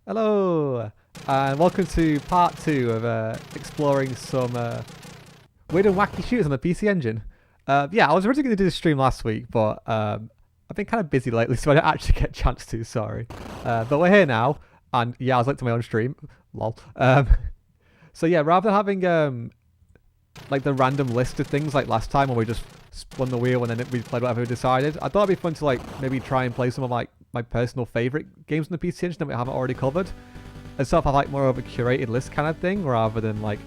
Hello, and welcome to part 2 of exploring some weird and wacky shooters on the PC Engine. Yeah, I was originally going to do this stream last week, but I've been kind of busy lately, so I don't actually get a chance to, sorry. But we're here now, and yeah, I was late to my own stream. Lol. So yeah, rather than having like the random list of things like last time when we just spun the wheel and then we played whatever we decided, I thought it'd be fun to like maybe try and play some of like my personal favourite games on the PC Engine that we haven't already covered. And sort of have like more of a curated list kind of thing rather than like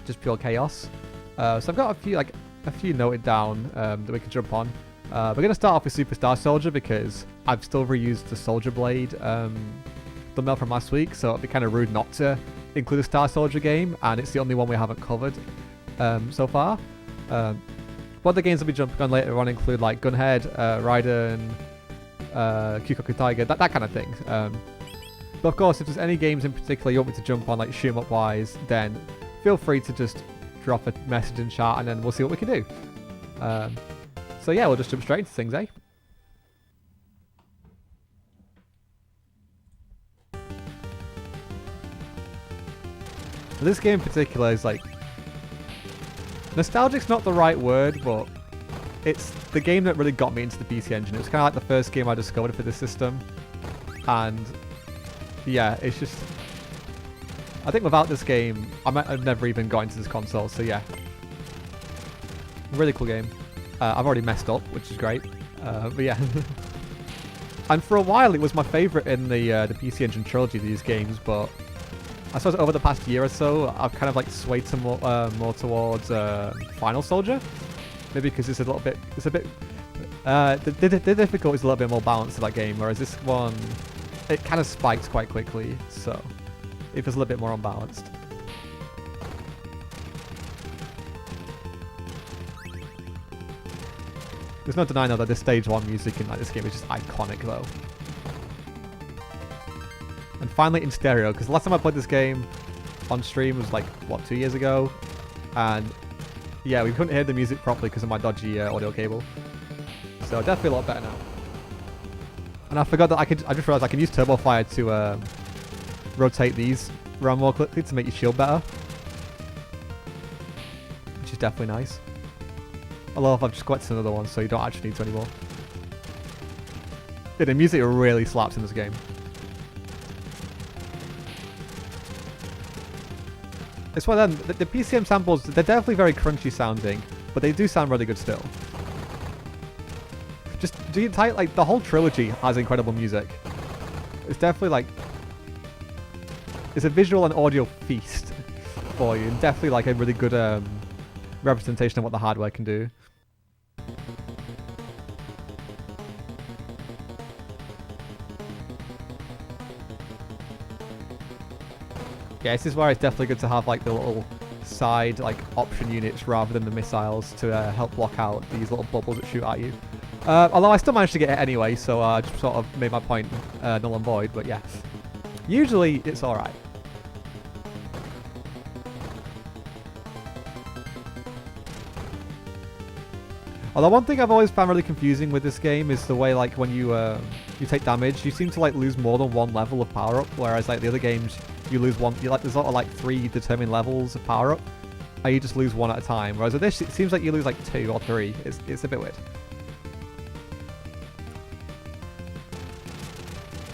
just pure chaos. So I've got a few noted down that we can jump on. We're going to start off with Superstar Soldier because I've still reused the Soldier Blade thumbnail from last week, so it'd be kind of rude not to include a Star Soldier game, and it's the only one we haven't covered so far. What the games I'll be jumping on later on include like Gunhead, Raiden, Kyukoku Tiger, that kind of thing. But of course, if there's any games in particular you want me to jump on, like shoot 'em up wise, then feel free to just drop a message in chat and then we'll see what we can do. So yeah, we'll just jump straight into things, eh? This game in particular is like... nostalgic's not the right word, but it's the game that really got me into the PC Engine. It was kind of like the first game I discovered for this system. And yeah, it's just... I think without this game, I might have never even got into this console, so yeah. Really cool game. I've already messed up, which is great. But yeah. And for a while, it was my favourite in the PC Engine trilogy of these games, but I suppose over the past year or so, I've kind of like swayed to more towards Final Soldier. Maybe because it's a bit, the difficulty is a little bit more balanced to that game, whereas this one, it kind of spikes quite quickly, so it feels a little bit more unbalanced. There's no denying though that the stage 1 music in like this game is just iconic though. And finally in stereo, because the last time I played this game on stream was like, what, 2 years ago? And yeah, we couldn't hear the music properly because of my dodgy audio cable. So definitely a lot better now. And I forgot that I just realized I can use Turbo Fire to rotate these around more quickly to make your shield better. Which is definitely nice. Although I've just collected another one, so you don't actually need to anymore. Yeah, the music really slaps in this game. It's one of them, the PCM samples, they're definitely very crunchy sounding, but they do sound really good still. Just like the whole trilogy has incredible music. It's definitely like, it's a visual and audio feast for you, and definitely like a really good representation of what the hardware can do. Yeah, this is where it's definitely good to have like the little side like option units rather than the missiles to help block out these little bubbles that shoot at you. Although I still managed to get it anyway, so I just sort of made my point null and void, but yeah. Usually it's alright. Although one thing I've always found really confusing with this game is the way like when you take damage, you seem to like lose more than one level of power up, whereas like the other games you lose one. There's sort of like 3 determined levels of power up, and you just lose one at a time. Whereas with this, it seems like you lose like 2 or 3. It's a bit weird.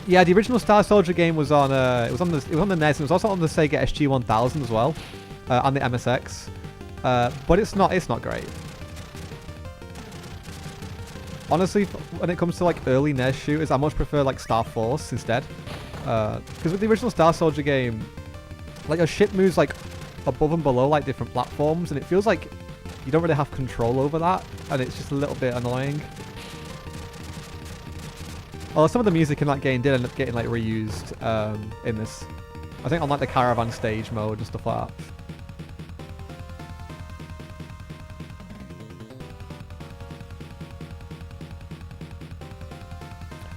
Yeah, the original Star Soldier game was on it was on the NES. And it was also on the Sega SG-1000 as well, and the MSX. But it's not great. Honestly, when it comes to like early NES shooters, I much prefer like Star Force instead. Because with the original Star Soldier game, like your ship moves like above and below like different platforms, and it feels like you don't really have control over that, and it's just a little bit annoying. Although some of the music in that game did end up getting like reused in this. I think on like the caravan stage mode and stuff like that.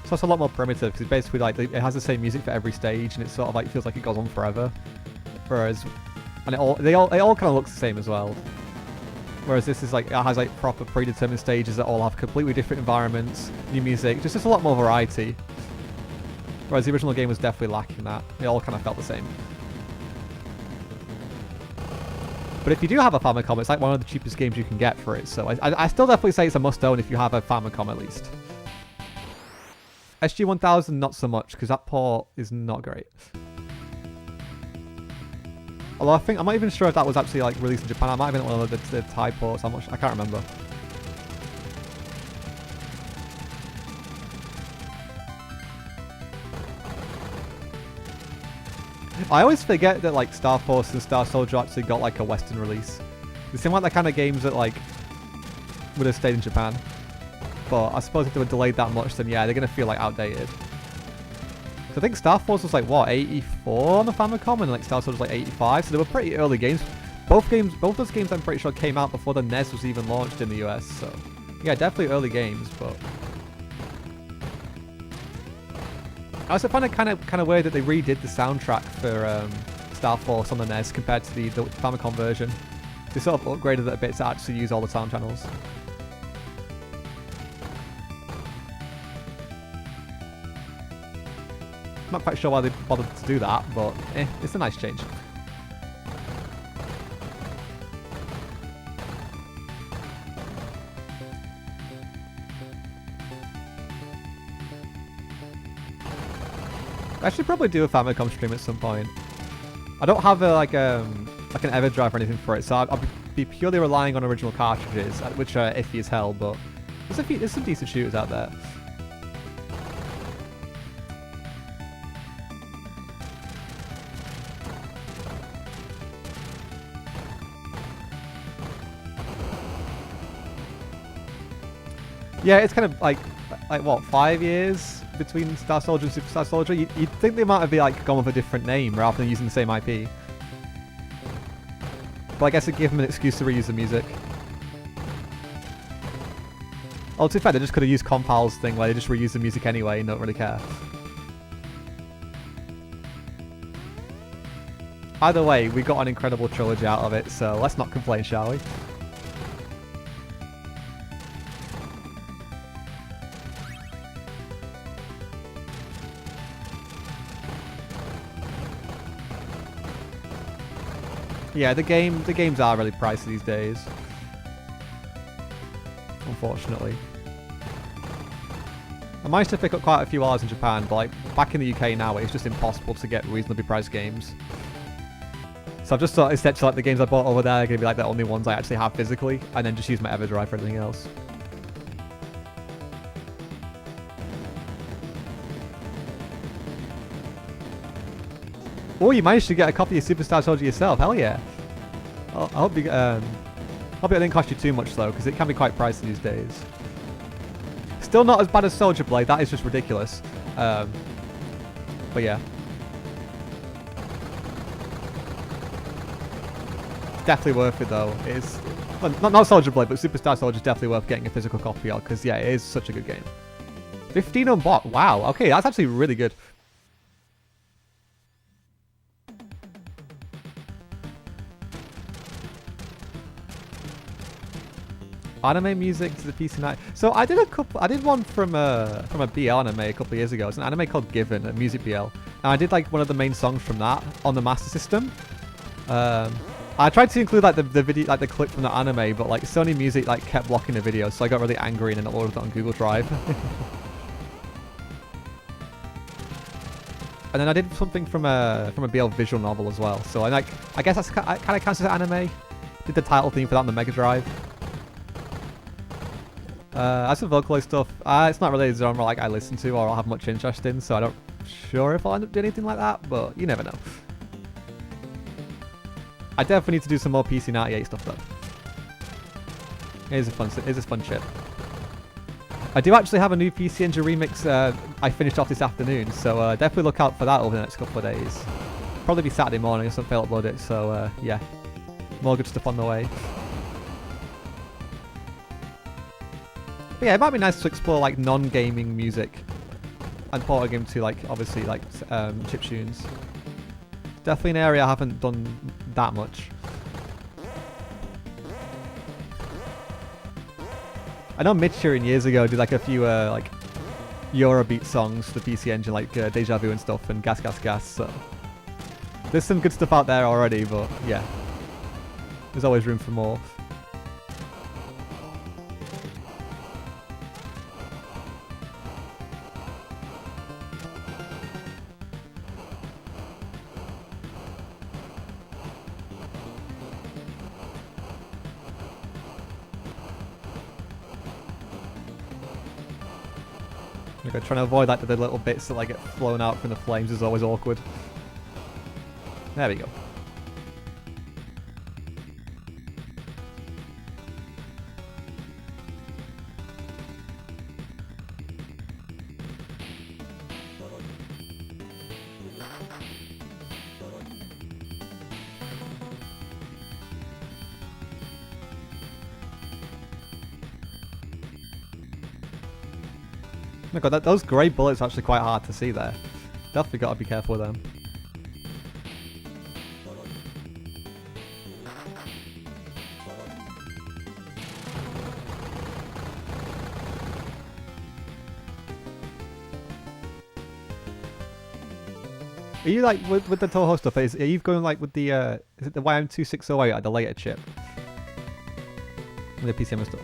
So it's a lot more primitive because basically like it has the same music for every stage, and it sort of like feels like it goes on forever. Whereas, and it all kind of looks the same as well. Whereas this is like, it has like proper predetermined stages that all have completely different environments, new music, just a lot more variety. Whereas the original game was definitely lacking that. It all kind of felt the same. But if you do have a Famicom, it's like one of the cheapest games you can get for it. So I still definitely say it's a must-own if you have a Famicom at least. SG-1000, not so much, because that port is not great. Although I'm not even sure if that was actually like released in Japan. I might have been one of the Thai ports. I can't remember. I always forget that like Star Force and Star Soldier actually got like a Western release. They seem like the kind of games that like would have stayed in Japan. But I suppose if they were delayed that much, then yeah, they're gonna feel like outdated. So I think Star Force was like what, 84 on the Famicom, and like Star Soldier was like 85. So they were pretty early games. Both those games I'm pretty sure came out before the NES was even launched in the US. So yeah, definitely early games, but. I also find it kind of weird that they redid the soundtrack for Star Force on the NES compared to the Famicom version. They sort of upgraded it a bit to actually use all the sound channels. I'm not quite sure why they bothered to do that, but it's a nice change. I should probably do a Famicom stream at some point. I don't have like an EverDrive or anything for it, so I'll be purely relying on original cartridges, which are iffy as hell, but there's some decent shooters out there. Yeah, it's kind of like what, 5 years between Star Soldier and Super Star Soldier? You'd think they might have gone with a different name rather than using the same IP. But I guess it'd give them an excuse to reuse the music. Oh, to be fair, they just could have used Compal's thing where they just reuse the music anyway and don't really care. Either way, we got an incredible trilogy out of it, so let's not complain, shall we? Yeah, the games are really pricey these days. Unfortunately. I managed to pick up quite a few hours in Japan, but like back in the UK now, it's just impossible to get reasonably priced games. So I've just sort of set to like the games I bought over there are going to be like the only ones I actually have physically, and then just use my EverDrive for everything else. Oh, you managed to get a copy of Superstar Soldier yourself. Hell yeah. I hope it didn't cost you too much though, because it can be quite pricey these days. Still not as bad as Soldier Blade. That is just ridiculous. But yeah. Definitely worth it though. It's not Soldier Blade, but Superstar Soldier is definitely worth getting a physical copy of, because yeah, it is such a good game. 15 on bot. Wow. Okay, that's actually really good. Anime music to the PC night. So I did one from a BL anime a couple of years ago. It's an anime called Given, a music BL. And I did like one of the main songs from that on the Master System. I tried to include like the video, like the clip from the anime, but like Sony Music like kept blocking the video, so I got really angry and then uploaded it on Google Drive. And then I did something from a BL visual novel as well. So I guess that's kind of counts as anime. Did the title theme for that on the Mega Drive. As for vocalized stuff, it's not really a genre like I listen to or I have much interest in, so I'm not sure if I'll end up doing anything like that, but you never know. I definitely need to do some more PC 98 stuff though. It is a fun chip. I do actually have a new PC Engine remix I finished off this afternoon, so definitely look out for that over the next couple of days. Probably be Saturday morning or something, I'll upload it, so yeah. More good stuff on the way. But yeah, it might be nice to explore like non-gaming music and port a game to like obviously like chiptunes. Definitely an area I haven't done that much. I know Mitch here years ago did like a few like Eurobeat songs for the PC Engine, like Deja Vu and stuff, and Gas Gas Gas. So there's some good stuff out there already, but yeah, there's always room for more. Okay, trying to avoid like the little bits that like get flown out from the flames is always awkward. There we go. Oh my god, those grey bullets are actually quite hard to see there. Definitely got to be careful with them. Are you like with the Toho stuff? Are you going like with the is it the YM2608, like the later chip, with the PCM and stuff?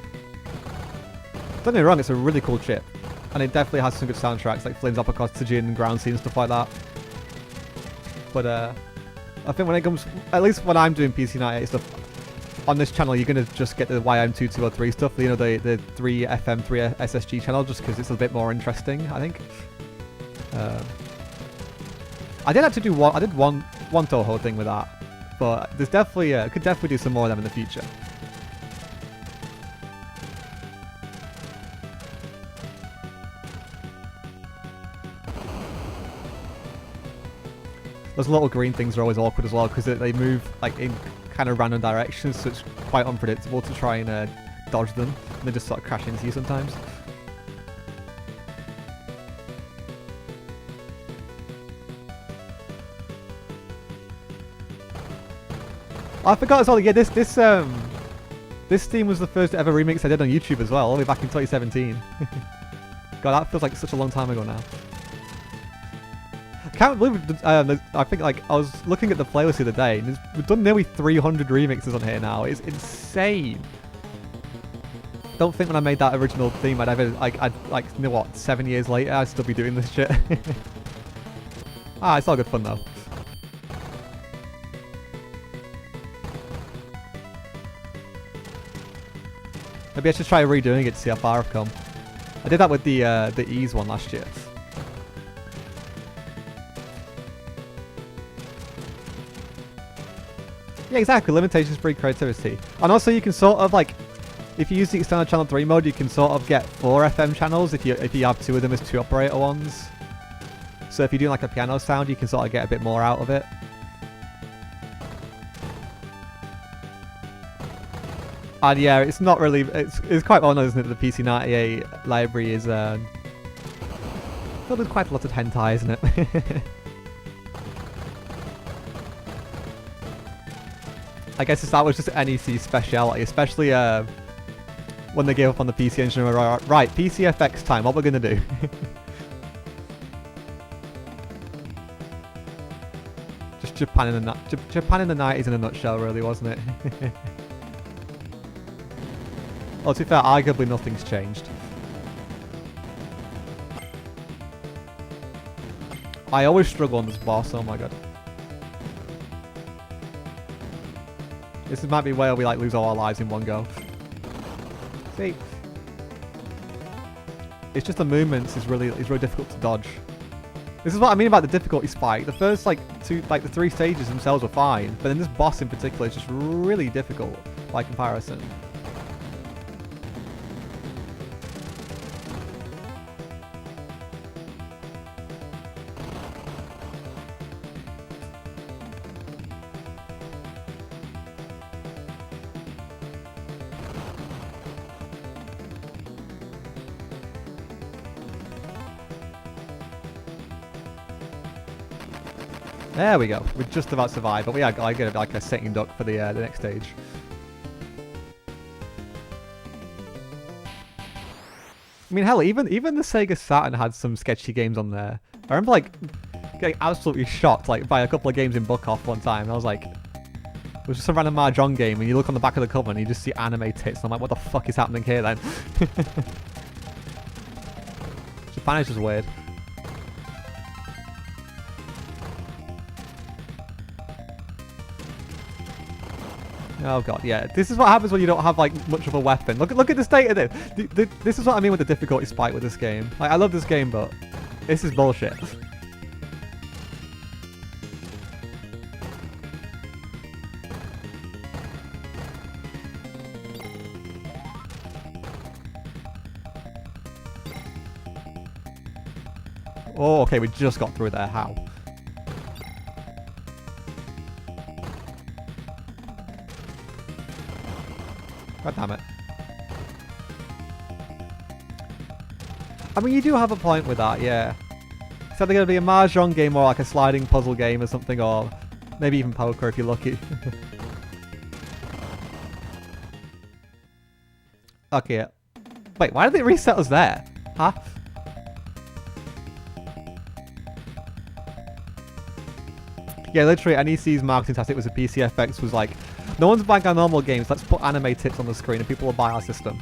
Don't get me wrong, it's a really cool chip. And it definitely has some good soundtracks, like Flames Up Across Tajin, Ground Scene, and stuff like that. But I think when it comes, at least when I'm doing PC98 stuff, on this channel you're going to just get the YM2203 stuff, you know, the 3FM, 3SSG channel, just because it's a bit more interesting, I think. I did actually do one Toho thing with that, but there's definitely, could definitely do some more of them in the future. Those little green things are always awkward as well because they move like in kind of random directions, so it's quite unpredictable to try and dodge them. And they just sort of crash into you sometimes. I forgot as well. Yeah, this theme was the first ever remix I did on YouTube as well, all the way back in 2017. God, that feels like such a long time ago now. Can't believe I think like I was looking at the playlist the other day and we've done nearly 300 remixes on here now. It's insane. Don't think when I made that original theme I'd like you know what, 7 years later I'd still be doing this shit. It's all good fun though. Maybe I should try redoing it to see how far I've come. I did that with the Ease one last year. Yeah, exactly. Limitations breed creativity. And also you can sort of like, if you use the external channel 3 mode, you can sort of get 4 FM channels if you have 2 of them as 2 operator ones. So if you're doing like a piano sound, you can sort of get a bit more out of it. And yeah, it's not really, it's quite well known, isn't it, that the PC98 library is filled with quite a lot of hentai, isn't it? I guess that was just NEC speciality, especially when they gave up on the PC Engine and were right, PCFX time, what we're going to do. Just Japan in the 90s in a nutshell, really, wasn't it? Well, to be fair, arguably nothing's changed. I always struggle on this boss, oh my god. This might be where we like lose all our lives in one go. See, it's just the movements is really difficult to dodge. This is what I mean about the difficulty spike. The first the 3 stages themselves were fine, but then this boss in particular is just really difficult by comparison. There we go. We just about survived, but I get like a sitting duck for the next stage. I mean, hell, even the Sega Saturn had some sketchy games on there. I remember like getting absolutely shocked like by a couple of games in Book Off one time. And I was like, it was just some random Mahjong game, and you look on the back of the cover and you just see anime tits. And I'm like, what the fuck is happening here then? Japan is just weird. Oh god, yeah. This is what happens when you don't have like much of a weapon. Look at the state of this. This is what I mean with the difficulty spike with this game. Like, I love this game, but this is bullshit. Oh, okay, we just got through there. How? God damn it. I mean, you do have a point with that, yeah. It's either going to be a Mahjong game or like a sliding puzzle game or something, or maybe even poker if you're lucky. Okay. Wait, why did it reset us there? Huh? Yeah, literally, NEC's marketing tactic was a PCFX was like, no one's buying our normal games, let's put anime tips on the screen and people will buy our system.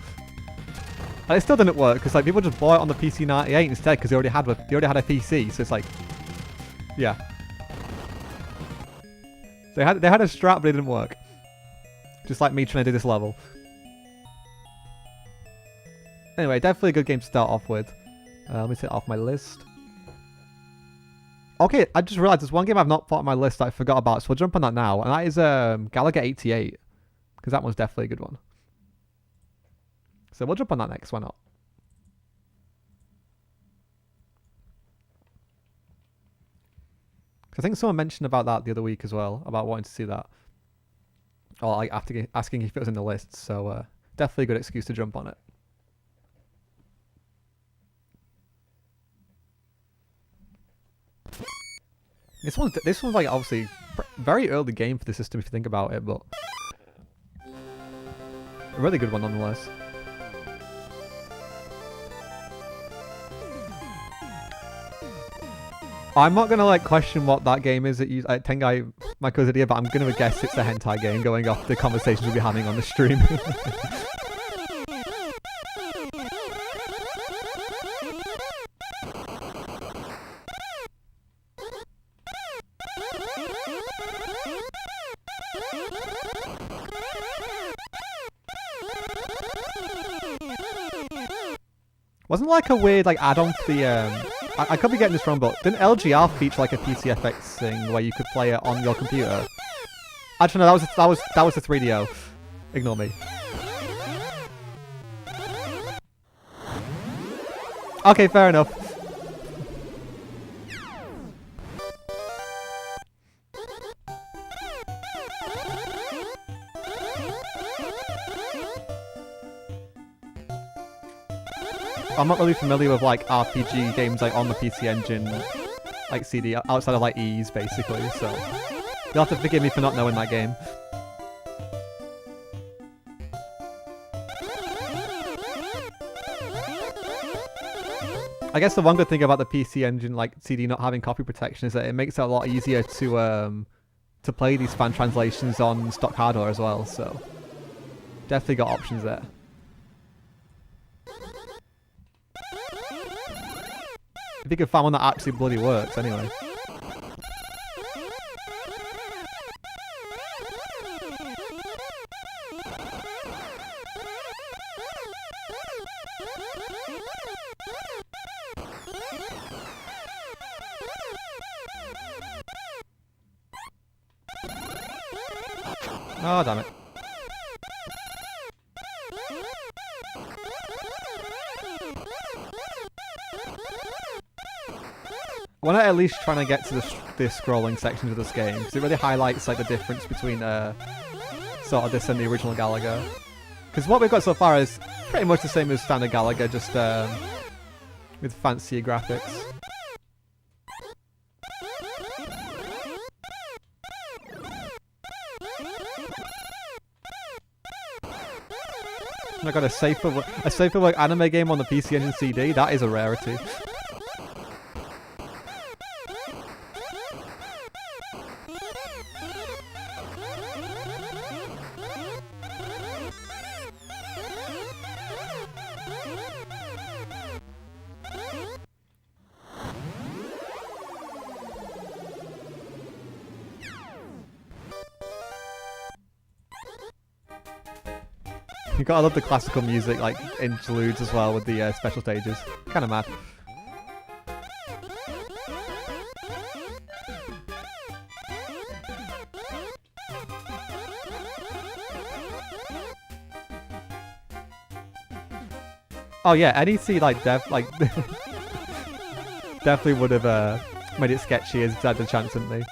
And it still didn't work, because like people just bought it on the PC98 instead, because they already had a PC, so it's like, yeah. They had a strat, but it didn't work. Just like me trying to do this level. Anyway, definitely a good game to start off with. Let me take it off my list. Okay, I just realised there's one game I've not put on my list that I forgot about, so we'll jump on that now. And that is Galaga 88. Because that one's definitely a good one. So we'll jump on that next, why not? I think someone mentioned about that the other week as well, about wanting to see that. Or like after asking if it was in the list, so definitely a good excuse to jump on it. This one's like obviously very early game for the system if you think about it, but a really good one nonetheless. I'm not gonna like question what that game is that you Tengai Michael's idea, but I'm gonna guess it's a hentai game going off the conversations we'll be having on the stream. Wasn't like a weird like add-on to the I could be getting this wrong, but didn't LGR feature like a PCFX thing where you could play it on your computer? Actually, no, that was the 3DO. Ignore me. Okay, fair enough. I'm not really familiar with like RPG games like on the PC Engine, like CD, outside of like Ease basically, so you'll have to forgive me for not knowing that game. I guess the one good thing about the PC Engine like CD not having copy protection is that it makes it a lot easier to play these fan translations on stock hardware as well, so definitely got options there. If you could find one that actually bloody works, anyway. Oh, damn it. I want to at least trying to get to the scrolling sections of this game, because it really highlights like the difference between sort of this and the original Galaga. Because what we've got so far is pretty much the same as standard Galaga, just with fancier graphics. I got a safer work anime game on the PC Engine CD. That is a rarity. You gotta love the classical music, like interludes as well with the special stages. Kind of mad. Oh yeah, NEC definitely would have made it sketchy as had the chance, didn't they?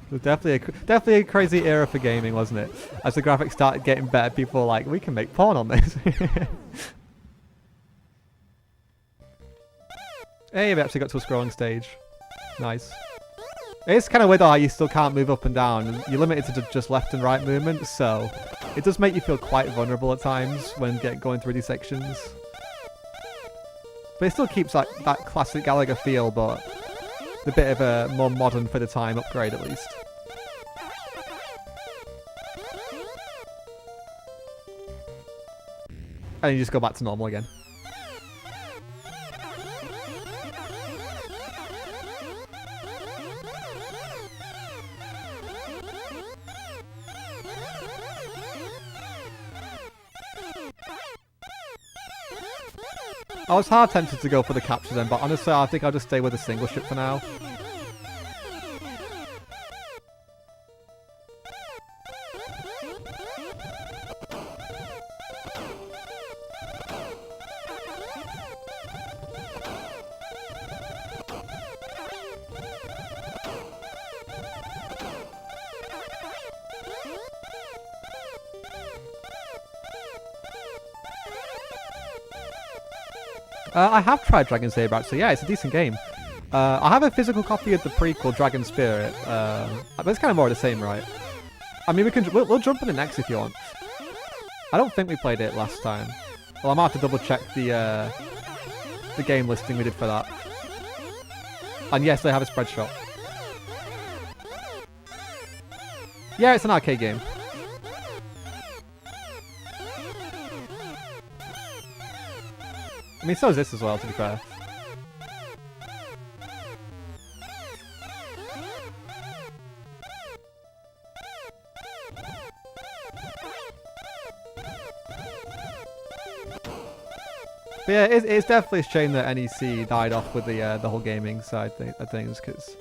It was definitely a crazy era for gaming, wasn't it? As the graphics started getting better, people were like, we can make porn on this. Hey, we actually got to a scrolling stage. Nice. It's kind of weird though how you still can't move up and down. You're limited to just left and right movement, so it does make you feel quite vulnerable at times when going through these sections. But it still keeps that classic Gallagher feel, but a bit of a more modern for the time upgrade at least. And you just go back to normal again. I was hard tempted to go for the capture then, but honestly I think I'll just stay with a single ship for now. I have tried Dragon Saber actually, yeah, it's a decent game. I have a physical copy of the prequel Dragon Spirit, but it's kind of more of the same, right? I mean, we'll jump in it next if you want. I don't think we played it last time. Well, I might have to double check the game listing we did for that. And yes, they have a spread shop. Yeah, it's an arcade game. I mean, so is this as well, to be fair. But yeah, it's definitely a shame that NEC died off with the whole gaming side of things, because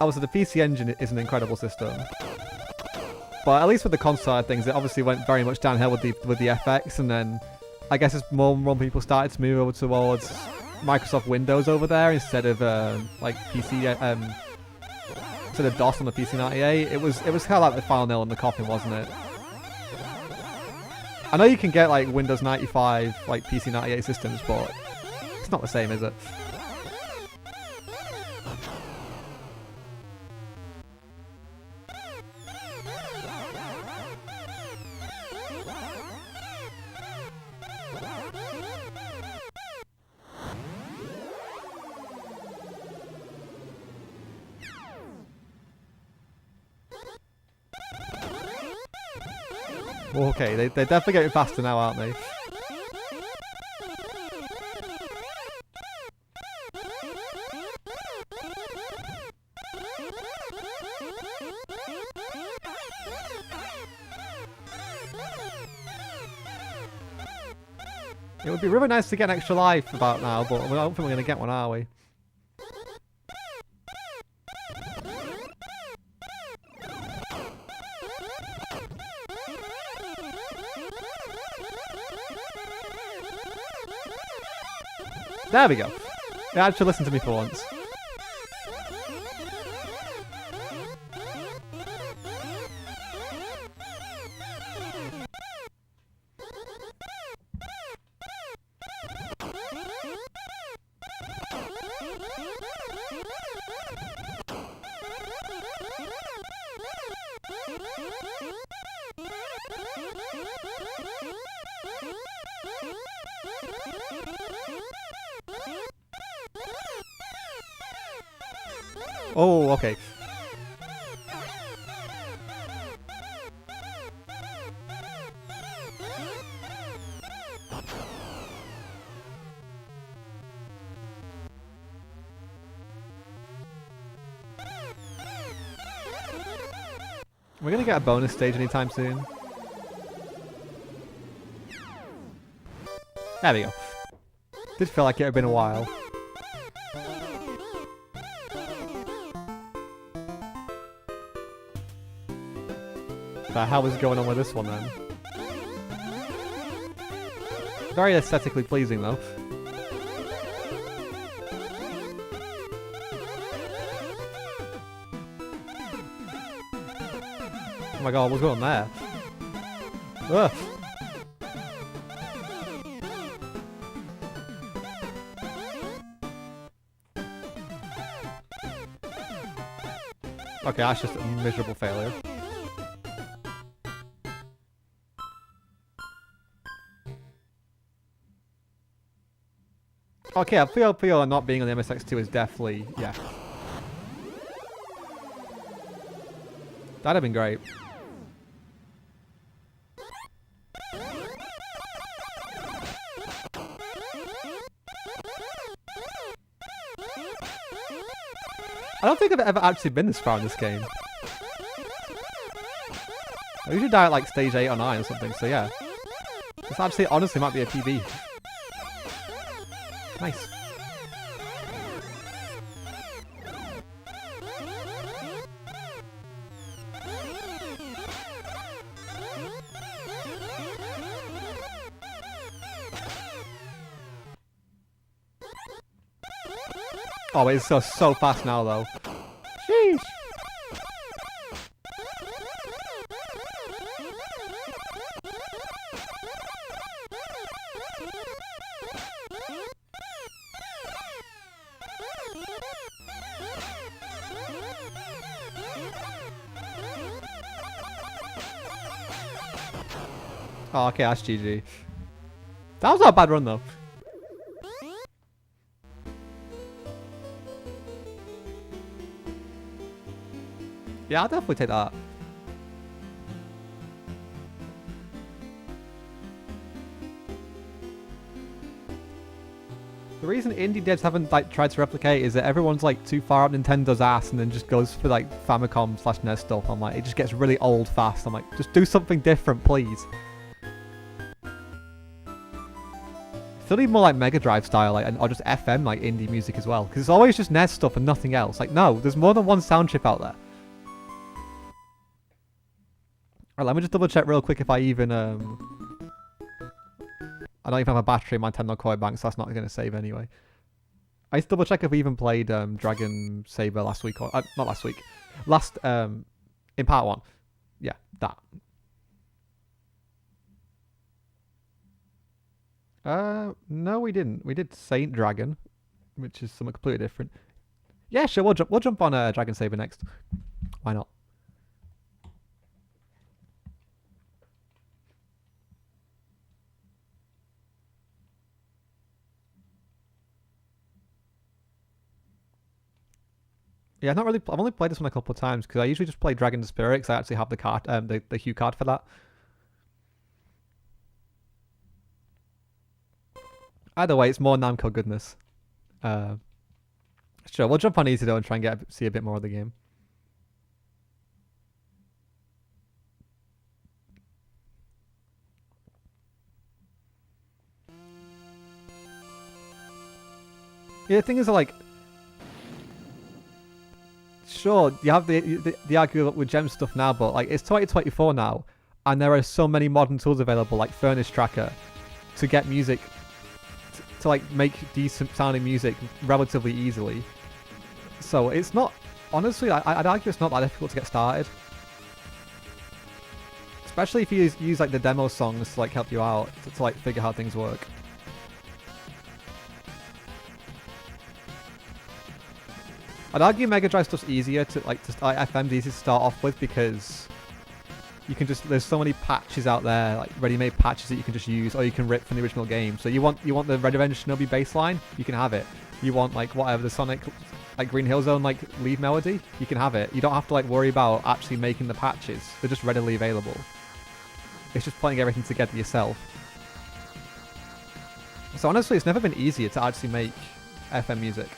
obviously the PC Engine is an incredible system. But at least with the console side of things, it obviously went very much downhill with the FX, and then I guess as more and more people started to move over towards Microsoft Windows over there instead of like PC, instead of DOS on the PC-98. It was kind of like the final nail in the coffin, wasn't it? I know you can get like Windows 95, like PC-98 systems, but it's not the same, is it? Okay, they're definitely getting faster now, aren't they? It would be really nice to get an extra life about now, but I don't think we're going to get one, are we? There we go. They actually listened to me for once. Oh, okay. We're gonna get a bonus stage anytime soon. There we go. Did feel like it had been a while. What the hell is going on with this one then? Very aesthetically pleasing though. Oh my god, what's going on there? Ugh. Okay, that's just a miserable failure. Okay, PO not being on the MSX2 is definitely, yeah. That'd have been great. I don't think I've ever actually been this far in this game. I usually die at like stage 8 or 9 or something, so yeah. This actually honestly might be a PB. Nice. Oh, it's so fast now, though. Sheesh. Oh, okay, that's GG. That was not a bad run, though. Yeah, I'll definitely take that. The reason indie devs haven't like tried to replicate is that everyone's like too far up Nintendo's ass and then just goes for like Famicom/NES stuff. I'm like, it just gets really old fast. I'm like, just do something different, please. Still need more like Mega Drive style, like, or just FM like indie music as well, because it's always just NES stuff and nothing else. Like, no, there's more than one sound chip out there. Alright, let me just double check real quick if I even, I don't even have a battery in my Nintendo Core Bank, so that's not going to save anyway. I need to double check if we even played Dragon Saber last week, or, not last week. Last, in part 1. Yeah, that. No we didn't. We did Saint Dragon, which is something completely different. Yeah, sure, we'll jump on Dragon Saber next. Why not? Yeah, not really. I've only played this one a couple of times because I usually just play Dragon Spirit because I actually have the card, the Hue card for that. Either way, it's more Namco goodness. Sure, we'll jump on easy though and try and see a bit more of the game. Yeah, the thing is, like, sure, you have the argument with gem stuff now, but like it's 2024 now, and there are so many modern tools available, like Furnace Tracker, to get music, to like make decent sounding music relatively easily. So it's not, honestly, I'd argue it's not that difficult to get started. Especially if you use like the demo songs to like help you out, to like figure how things work. I'd argue Mega Drive stuff's easier to like FM's easy to start off with because you can just, there's so many patches out there, like ready-made patches that you can just use, or you can rip from the original game. So you want the Red Revenge Shinobi baseline, you can have it. You want like whatever the Sonic like Green Hill Zone like lead melody, you can have it. You don't have to like worry about actually making the patches. They're just readily available. It's just putting everything together yourself. So honestly, it's never been easier to actually make FM music.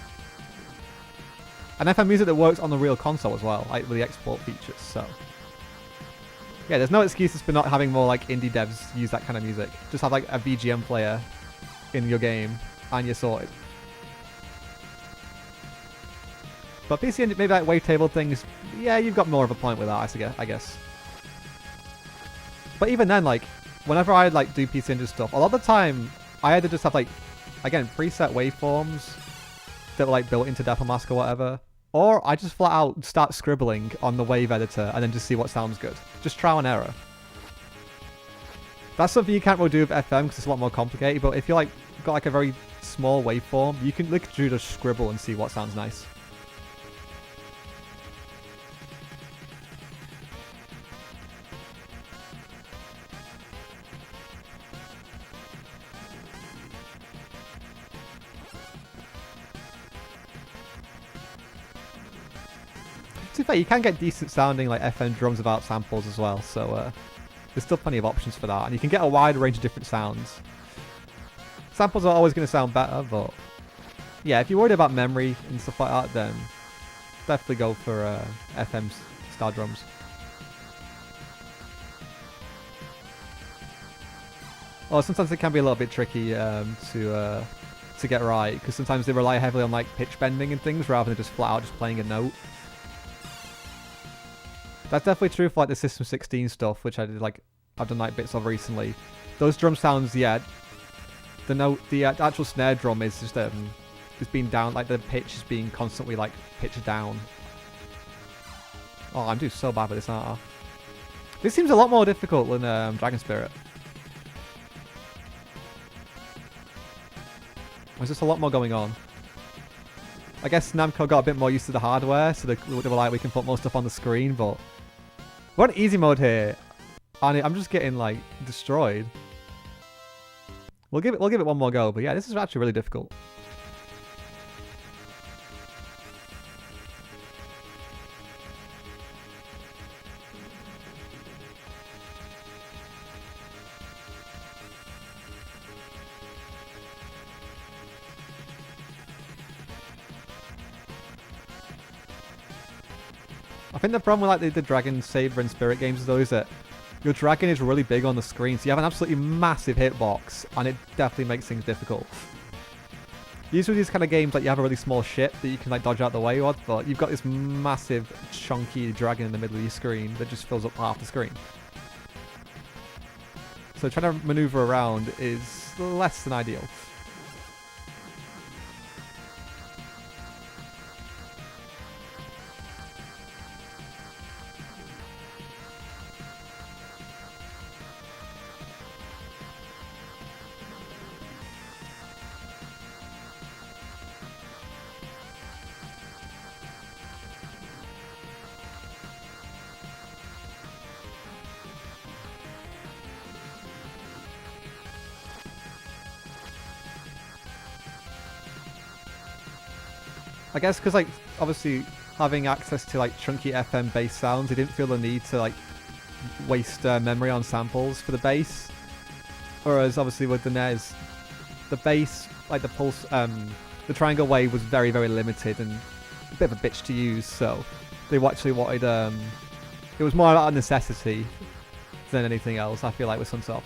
And FM music that works on the real console as well, like with the export features, so. Yeah, there's no excuses for not having more like indie devs use that kind of music. Just have like a VGM player in your game and you're sorted. But PC Engine, maybe like wavetable things, yeah, you've got more of a point with that, I guess. But even then, like, whenever I like do PC Engine stuff, a lot of the time, I either just have like, again, preset waveforms that were like built into Mask or whatever, or I just flat out start scribbling on the wave editor and then just see what sounds good. Just trial and error. That's something you can't really do with FM because it's a lot more complicated, but if you're like, got like a very small waveform, you can literally just scribble and see what sounds nice. To be fair, you can get decent sounding like FM drums without samples as well, so there's still plenty of options for that, and you can get a wide range of different sounds. Samples are always going to sound better, but yeah, if you're worried about memory and stuff like that, then definitely go for FM style drums. Well, sometimes it can be a little bit tricky to get right, because sometimes they rely heavily on like pitch bending and things rather than just flat out just playing a note. That's definitely true for like the System 16 stuff, which I did like I've done like bits of recently. Those drum sounds, yeah. The actual snare drum is just being down, like the pitch is being constantly like pitched down. Oh, I'm doing so bad with this, aren't I? This seems a lot more difficult than Dragon Spirit. There's just a lot more going on. I guess Namco got a bit more used to the hardware, so they were like, we can put more stuff on the screen, but we're on easy mode here, and I'm just getting like destroyed. We'll give it one more go, but yeah, this is actually really difficult. I think the problem with like the Dragon Saber and Spirit games though is that your dragon is really big on the screen, so you have an absolutely massive hitbox, and it definitely makes things difficult. Usually these kind of games, like you have a really small ship that you can like dodge out the way of, but you've got this massive, chunky dragon in the middle of your screen that just fills up half the screen. So trying to maneuver around is less than ideal. I guess because, like, obviously having access to, like, chunky FM bass sounds, they didn't feel the need to, like, waste memory on samples for the bass. Whereas, obviously, with the NES, the bass, like, the pulse, the triangle wave was very, very limited and a bit of a bitch to use, so they actually wanted, it was more about a necessity than anything else, I feel like, with Sunsoft.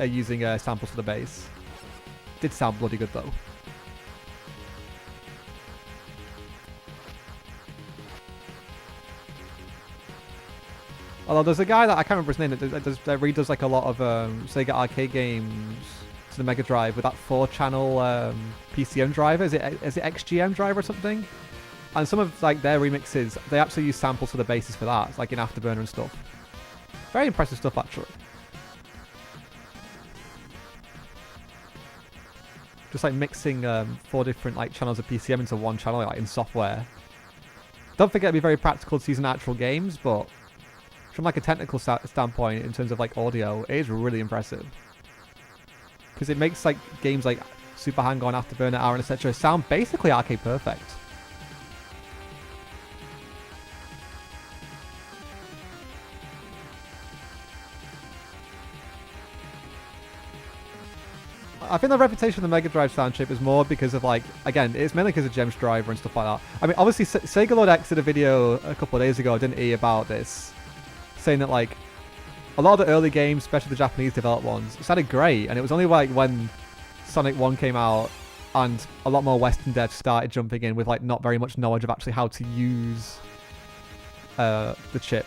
Using samples for the bass. Did sound bloody good, though. Although there's a guy that I can't remember his name that redoes like a lot of Sega arcade games to the Mega Drive with that 4-channel PCM driver. Is it XGM driver or something? And some of like their remixes, they actually use samples for the basses for that, like in Afterburner and stuff. Very impressive stuff, actually. Just like mixing 4 different like channels of PCM into one channel, like in software. Don't think it'd be very practical to use in actual games, but from like a technical standpoint, in terms of like audio, it is really impressive. Because it makes like games like Super Hang-On, Afterburner, Aaron, etc. sound basically arcade perfect. I think the reputation of the Mega Drive sound chip is more because of like, again, it's mainly because of Gem's driver and stuff like that. I mean, obviously Sega Lord X did a video a couple of days ago, didn't he, about this, saying that like a lot of the early games, especially the Japanese developed ones, sounded great, and it was only like when Sonic 1 came out and a lot more Western devs started jumping in with like not very much knowledge of actually how to use the chip,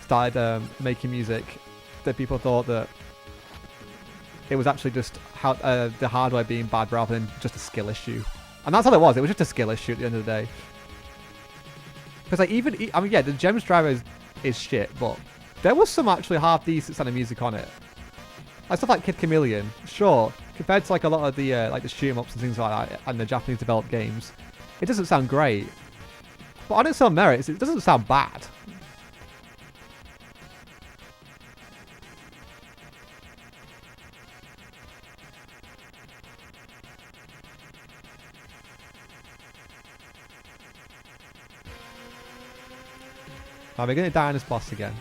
started making music, that people thought that it was actually just how the hardware being bad rather than just a skill issue. And that's all it was. It was just a skill issue at the end of the day. Because like I mean, yeah, the Gems driver is shit, but there was some actually half decent sounding music on it. Like stuff like Kid Chameleon, sure, compared to like a lot of the like the shoot 'em ups and things like that and the Japanese developed games, it doesn't sound great. But on its own merits, it doesn't sound bad. We're going to die on this boss again.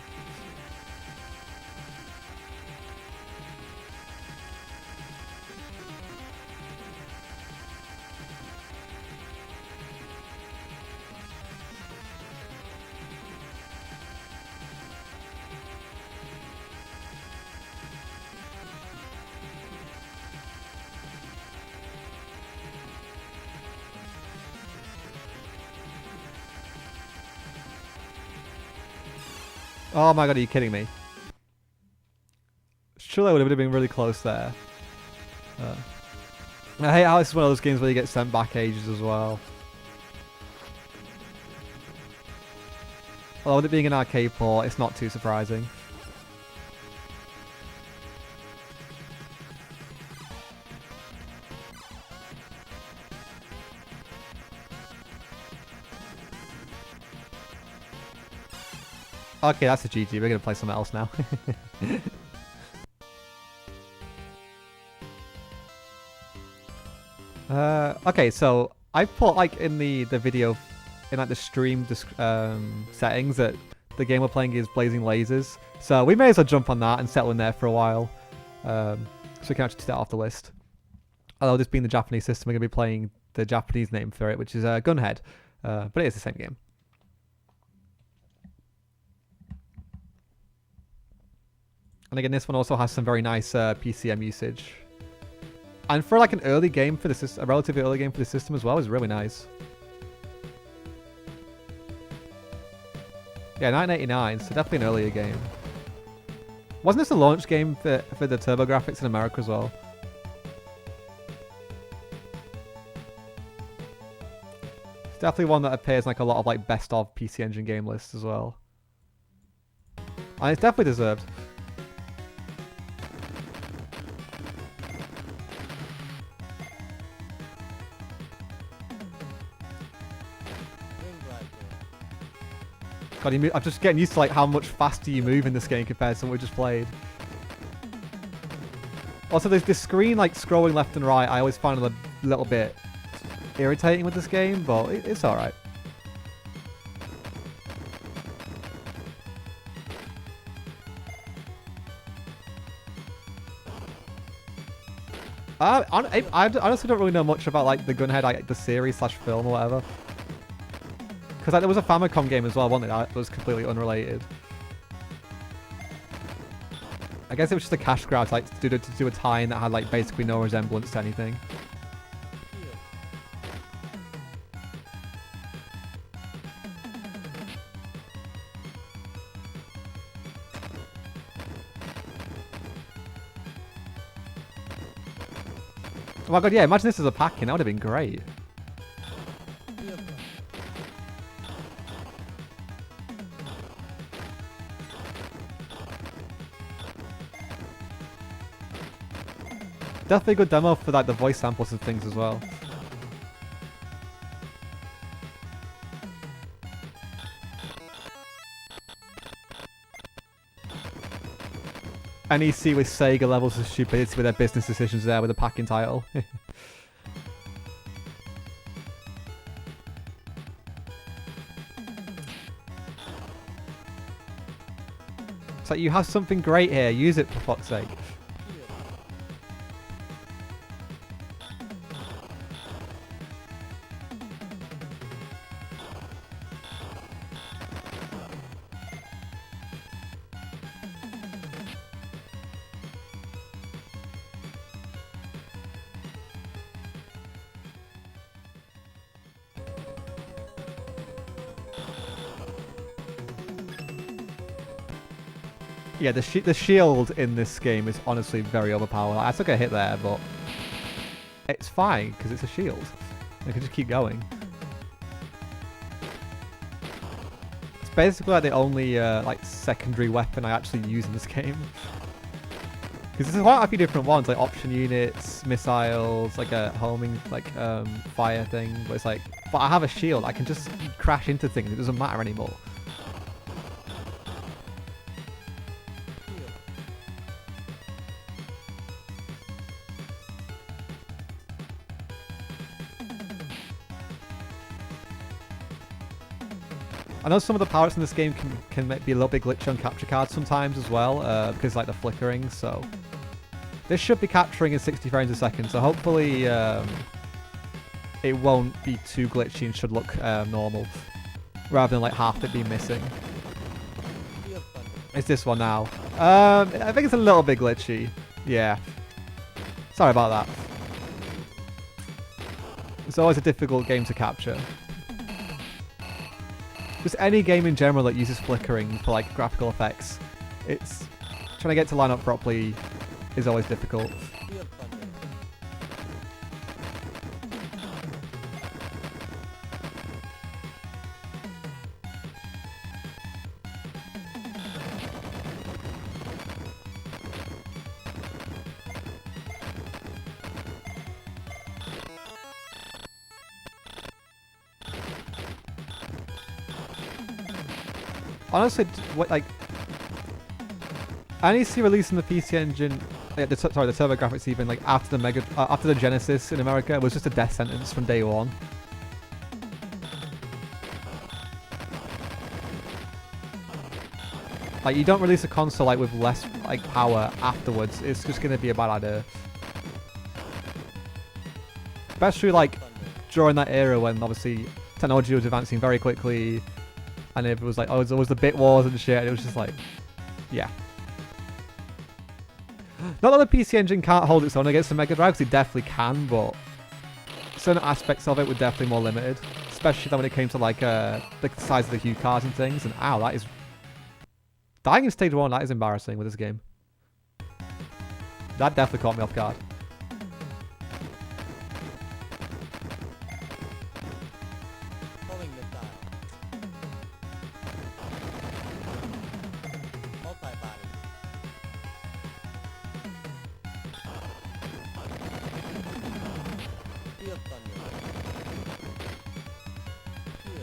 Oh my god, are you kidding me? Surely it would have been really close there. I hate how it's one of those games where you get sent back ages as well. Although with it being an arcade port, it's not too surprising. Okay, that's a GG. We're going to play something else now. Okay, so I put like in the video, in like the stream settings that the game we're playing is Blazing Lasers. So we may as well jump on that and settle in there for a while. So we can actually take that off the list. Although this being the Japanese system, we're going to be playing the Japanese name for it, which is Gunhead. But it is the same game. And again, this one also has some very nice PCM usage. And for like an early game for the system, a relatively early game for the system as well, is really nice. Yeah, 1989, so definitely an earlier game. Wasn't this a launch game for the TurboGrafx in America as well? It's definitely one that appears in like a lot of like best of PC Engine game lists as well. And it's definitely deserved. God, I'm just getting used to like how much faster you move in this game compared to what we just played. Also, there's this screen like scrolling left and right. I always find it a little bit irritating with this game, but it's alright. I honestly don't really know much about like the Gunhead, like the series / film or whatever. Because like, there was a Famicom game as well, wasn't it? That was completely unrelated. I guess it was just a cash grab, like to do a tie-in that had like basically no resemblance to anything. Oh my god, yeah, imagine this as a pack-in, that would have been great. Definitely a good demo for like the voice samples and things as well. NEC with Sega levels of stupidity with their business decisions there with a packing title. It's like, you have something great here, use it for fuck's sake. Yeah, the shield in this game is honestly very overpowered. I took a hit there, but it's fine because it's a shield. I can just keep going. It's basically like the only like secondary weapon I actually use in this game. Because there's quite a few different ones, like option units, missiles, like a homing, like fire thing. But it's like, but I have a shield. I can just crash into things. It doesn't matter anymore. I know some of the power-ups in this game can be a little bit glitchy on capture cards sometimes as well, because like the flickering, so... This should be capturing in 60 frames a second, so hopefully it won't be too glitchy and should look normal, rather than like half it being missing. It's this one now. I think it's a little bit glitchy. Yeah. Sorry about that. It's always a difficult game to capture. Just any game in general that uses flickering for like graphical effects, it's trying to get to line up properly is always difficult. Honestly, what like NEC releasing the PC Engine, the TurboGrafx even like after the Genesis in America was just a death sentence from day one. Like you don't release a console like with less like power afterwards. It's just gonna be a bad idea. Especially like during that era when obviously technology was advancing very quickly. And it was like, oh, there was the bit wars and shit, and it was just like, yeah. Not that the PC Engine can't hold its own against the Mega Drive, because it definitely can, but certain aspects of it were definitely more limited. Especially when it came to like the size of the hue cards and things, and ow, that is... Dying in stage 1, that is embarrassing with this game. That definitely caught me off guard.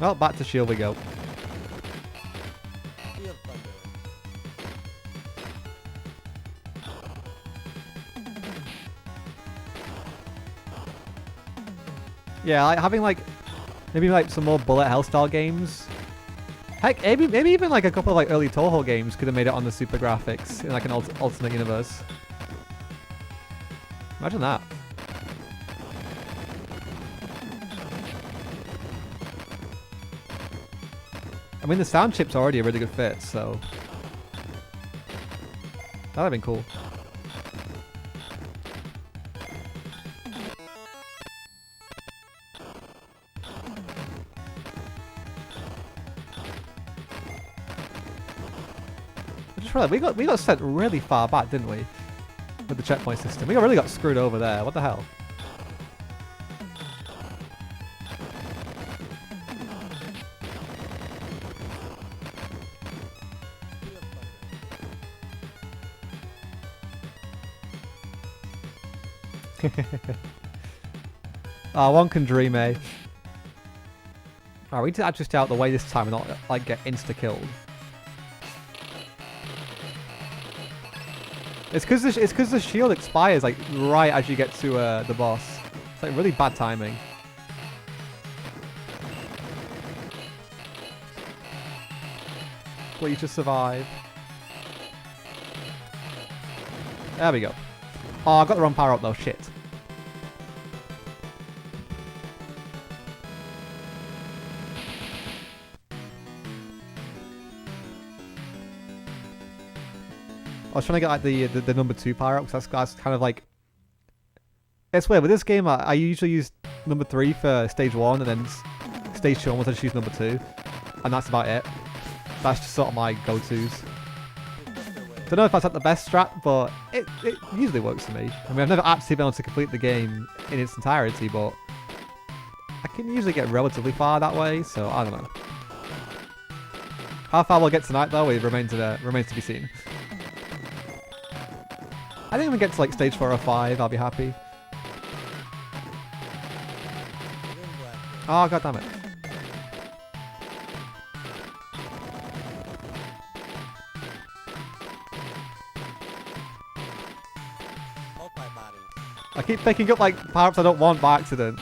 Well, back to shield we go. Yeah, like having like maybe like some more bullet hell style games. Heck, maybe even like a couple of like early Toho games could have made it on the CoreGrafx in like an alternate universe. Imagine that. I mean, the sound chip's already a really good fit, so that'd have been cool. I just realized we got sent really far back, didn't we? With the checkpoint system, we really got screwed over there. What the hell? One can dream, eh? Alright, we need to adjust out the way this time and not like get insta-killed. It's because the shield expires like right as you get to the boss. It's like really bad timing. Please just survive. There we go. Oh, I got the wrong power up though. Shit. I was trying to get like the number 2 power up because that's kind of like... It's weird, with this game I usually use number 3 for stage 1 and then stage 2 onwards I just use number 2. And that's about it. That's just sort of my go-tos. Don't know if that's like the best strat, but it usually works for me. I mean, I've never actually been able to complete the game in its entirety, but I can usually get relatively far that way, so I don't know. How far we'll get tonight, though, it remains to be seen. I think when we get to like stage 4 or 5, I'll be happy. Oh, god damn it. I keep picking up like power-ups I don't want by accident.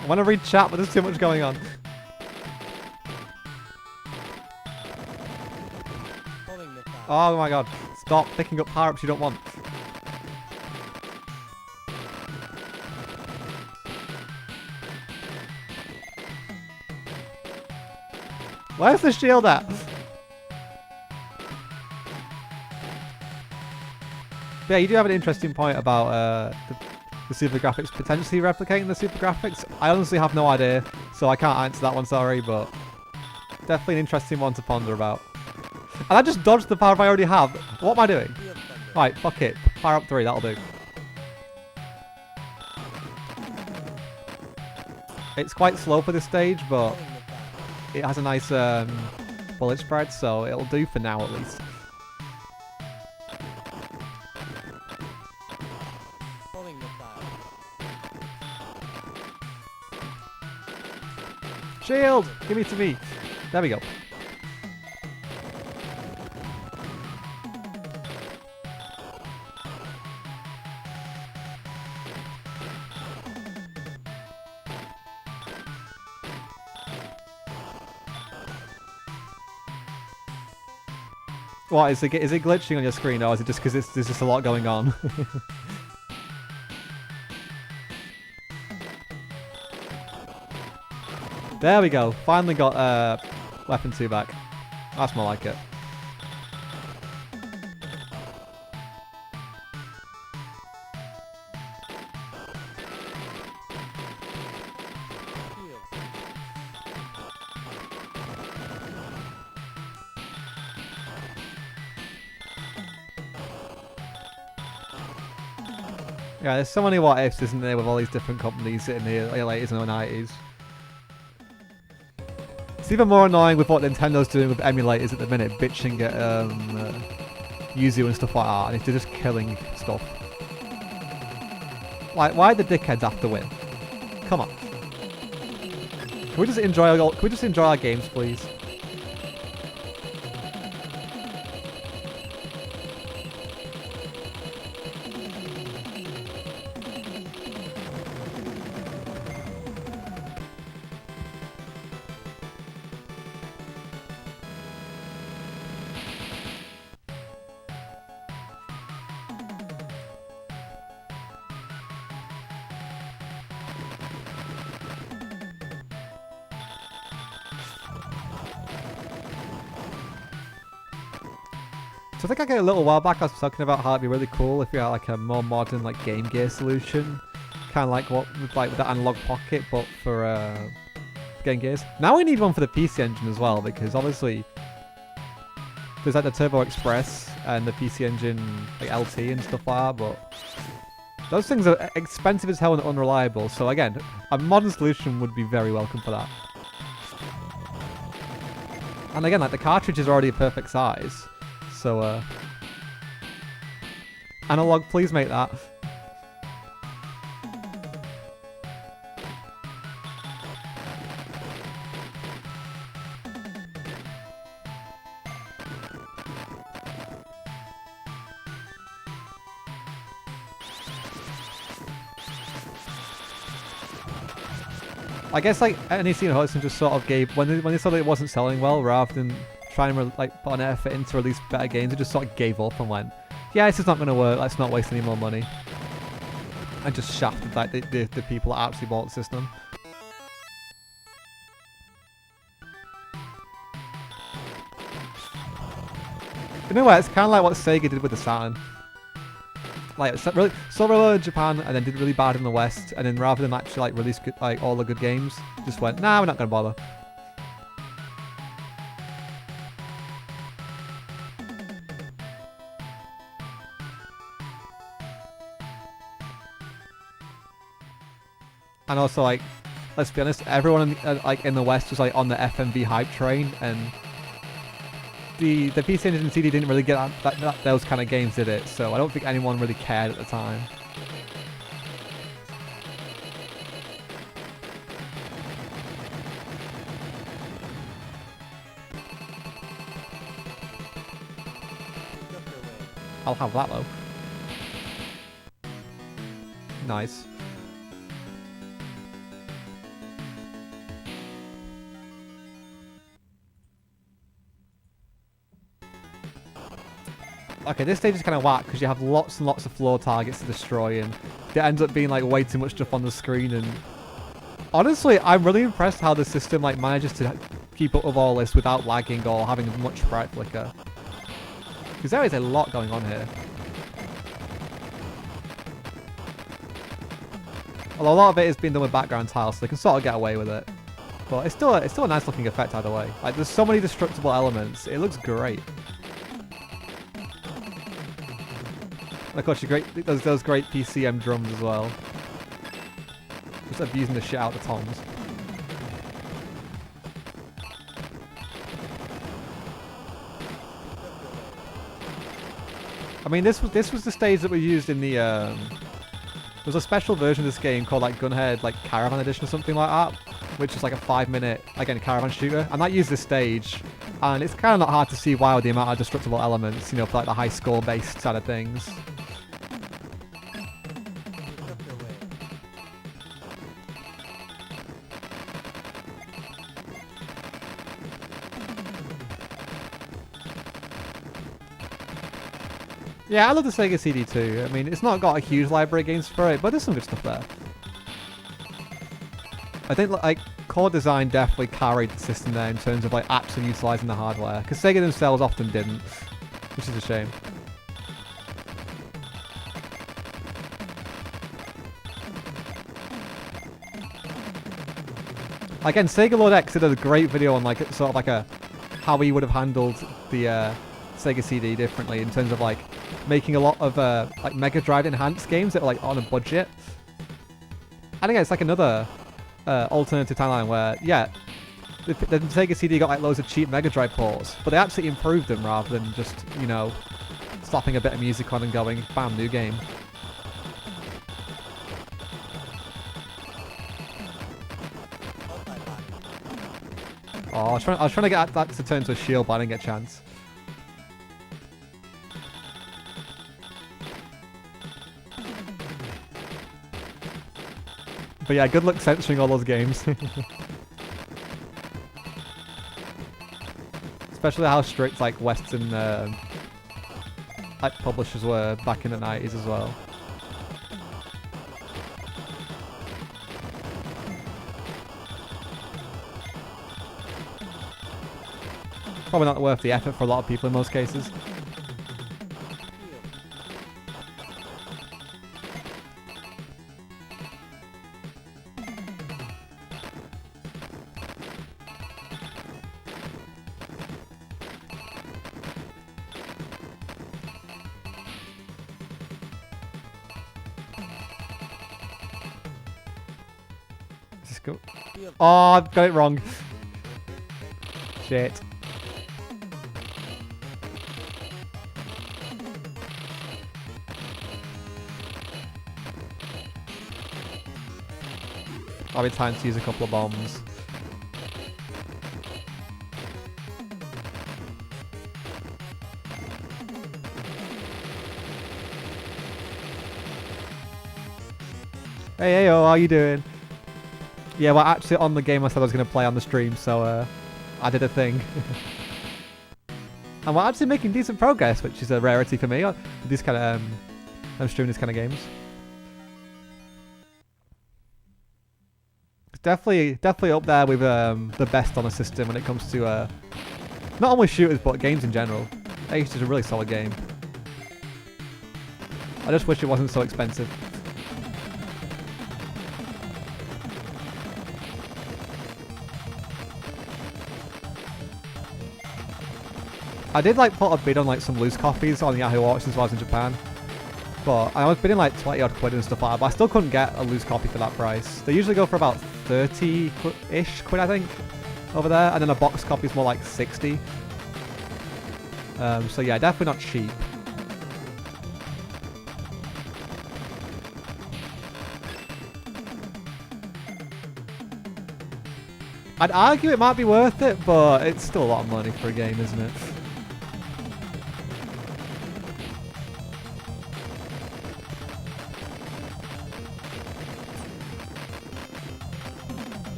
I want to read chat, but there's too much going on. Oh my god. Stop picking up power-ups you don't want. Where's the shield at? Yeah, you do have an interesting point about the CoreGrafx potentially replicating the CoreGrafx. I honestly have no idea, so I can't answer that one, sorry, but definitely an interesting one to ponder about. And I just dodged the power up I already have. What am I doing? Right, fuck it. Power up 3, that'll do. It's quite slow for this stage, but it has a nice bullet spread, so it'll do for now at least. Shield! Give it to me. There we go. What, is it glitching on your screen, or is it just because there's just a lot going on? There we go. Finally got weapon 2 back. That's more like it. Yeah, there's so many what ifs, isn't there, with all these different companies sitting here in the late 80s and 90s. It's even more annoying with what Nintendo's doing with emulators at the minute, bitching at Yuzu and stuff like that, and they're just killing stuff. Like, why the dickheads have to win? Come on. Can we just enjoy our games, please? So I think a little while back I was talking about how it'd be really cool if you had like a more modern like Game Gear solution, kind of like what with the analog pocket, but for Game Gears. Now we need one for the PC Engine as well, because obviously there's like the Turbo Express and the PC Engine like LT and stuff like that, but those things are expensive as hell and unreliable. So again, a modern solution would be very welcome for that. And again, like the cartridge is already a perfect size. So, analog, please make that. I guess like NEC and Hudson just sort of gave when they saw that it wasn't selling well, rather than trying to like put an effort in to release better games, they just sort of gave up and went, yeah, this is not going to work, let's not waste any more money. And just shafted like the people that actually bought the system. In a way, it's kind of like what Sega did with the Saturn. like really so well in Japan and then did really bad in the West, and then rather than actually like release good, like all the good games, just went, nah, we're not gonna bother. And also, like, let's be honest, everyone like in the West was like on the FMV hype train, and the PC Engine CD didn't really get those kind of games, did it? So I don't think anyone really cared at the time. I'll have that though. Nice. Okay, this stage is kind of whack because you have lots and lots of floor targets to destroy, and there ends up being like way too much stuff on the screen. And honestly, I'm really impressed how the system like manages to keep up with all this without lagging or having much sprite flicker. Because there is a lot going on here. Although a lot of it is being done with background tiles, so they can sort of get away with it. But it's still a nice looking effect either way. Like, there's so many destructible elements. It looks great. And of course, those great PCM drums as well. Just abusing the shit out of the toms. I mean, this was the stage that we used in the there was a special version of this game called like Gunhead like Caravan Edition or something like that, which is like a 5-minute again caravan shooter, and that used this stage, and it's kind of not hard to see why with the amount of destructible elements, you know, for like the high score based side of things. Yeah, I love the Sega CD too. I mean, it's not got a huge library of games for it, but there's some good stuff there. I think like core design definitely carried the system there in terms of like actually utilising the hardware, because Sega themselves often didn't, which is a shame. Again, Sega Lord X did a great video on like sort of like a how he would have handled the Sega CD differently in terms of like making a lot of like Mega Drive enhanced games that are like on a budget. And again, it's like another alternative timeline where, yeah, the Sega CD got like loads of cheap Mega Drive ports, but they actually improved them rather than just, you know, slapping a bit of music on and going, bam, new game. Oh, I was trying to get that to turn to a shield, but I didn't get a chance. But yeah, good luck censoring all those games. Especially how strict like Western like publishers were back in the 90s as well. Probably not worth the effort for a lot of people in most cases. Just go. Oh, I've got it wrong. Shit. I'll be time to use a couple of bombs. Hey, how are you doing? Yeah, well, actually on the game I said I was going to play on the stream, so I did a thing. And we're actually making decent progress, which is a rarity for me. These kind of, I'm streaming these kind of games. It's definitely up there with the best on the system when it comes to not only shooters but games in general. Ace is a really solid game. I just wish it wasn't so expensive. I did like put a bid on like some loose copies on Yahoo Auctions while I was in Japan. But I was bidding like 20 odd quid and stuff like that, but I still couldn't get a loose copy for that price. They usually go for about 30-ish quid, I think, over there, and then a box copy is more like 60. So yeah, definitely not cheap. I'd argue it might be worth it, but it's still a lot of money for a game, isn't it?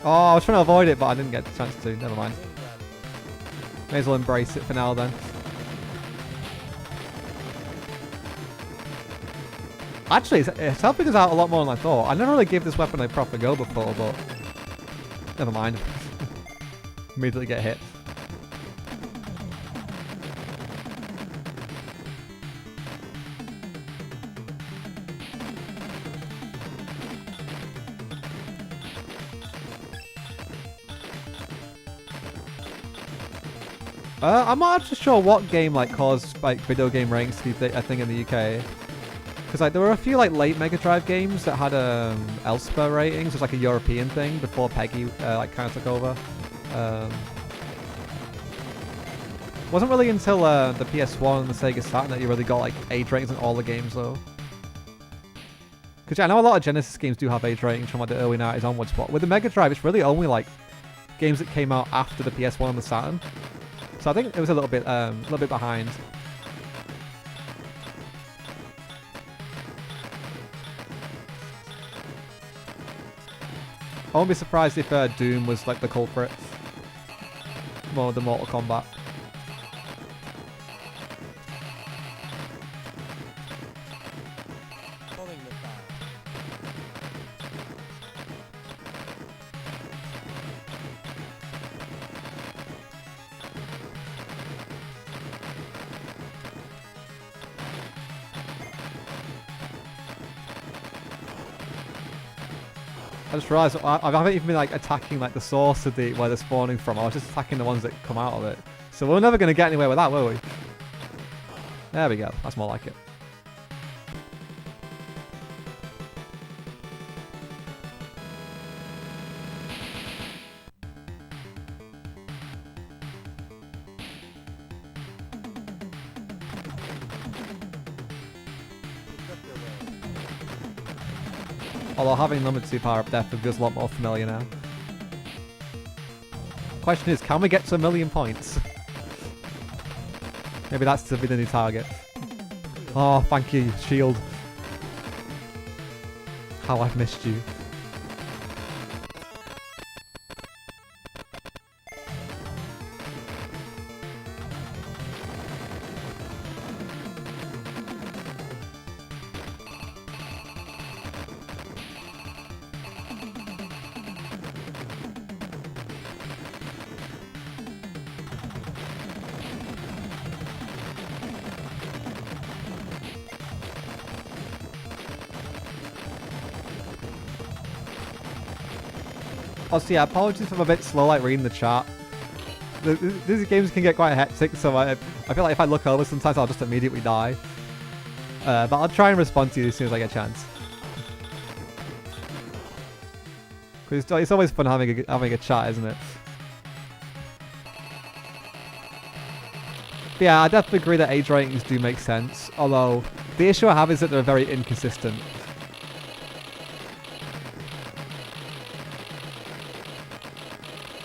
Oh, I was trying to avoid it, but I didn't get the chance to. Never mind. May as well embrace it for now, then. Actually, it's helping us out a lot more than I thought. I never really gave this weapon a proper go before, but never mind. Immediately get hit. I'm not actually sure what game like caused like video game rankings to be a thing in the UK. Because like there were a few like late Mega Drive games that had Elspeth ratings. It was like a European thing before Peggy like kind of took over. Wasn't really until the PS1 and the Sega Saturn that you really got like age ratings on all the games though. Because yeah, I know a lot of Genesis games do have age ratings from like the early 90s onwards, but with the Mega Drive it's really only like games that came out after the PS1 and the Saturn. So I think it was a little bit behind. I won't be surprised if Doom was like the culprit more than Mortal Kombat. I just realised I haven't even been like attacking like the source of where they're spawning from. I was just attacking the ones that come out of it. So we're never going to get anywhere with that, will we? There we go. That's more like it. Although having number 2 power-up definitely feels a lot more familiar now. Question is, can we get to 1,000,000 points? Maybe that's to be the new target. Oh, thank you, Shield. How I've missed you. Also, yeah, apologies if I'm a bit slow, like reading the chat. These games can get quite hectic, so I feel like if I look over, sometimes I'll just immediately die. But I'll try and respond to you as soon as I get a chance. Because it's always fun having a chat, isn't it? But yeah, I definitely agree that age ratings do make sense. Although the issue I have is that they're very inconsistent.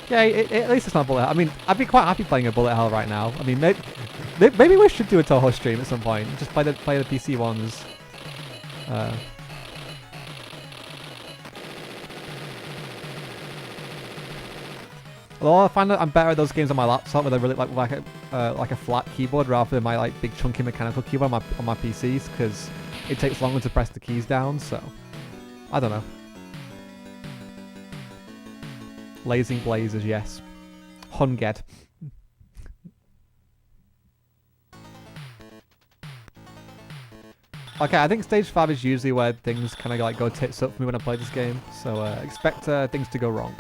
Yeah, at least it's not bullet hell. I mean, I'd be quite happy playing a bullet hell right now. I mean, maybe we should do a Toho stream at some point. Just play the PC ones. Although I find that I'm better at those games on my laptop with a really like a flat keyboard rather than my like big chunky mechanical keyboard on my PCs because it takes longer to press the keys down. So I don't know. Blazing Blazers, yes. Hunged. Okay, I think stage 5 is usually where things kind of like go tits up for me when I play this game. So expect things to go wrong.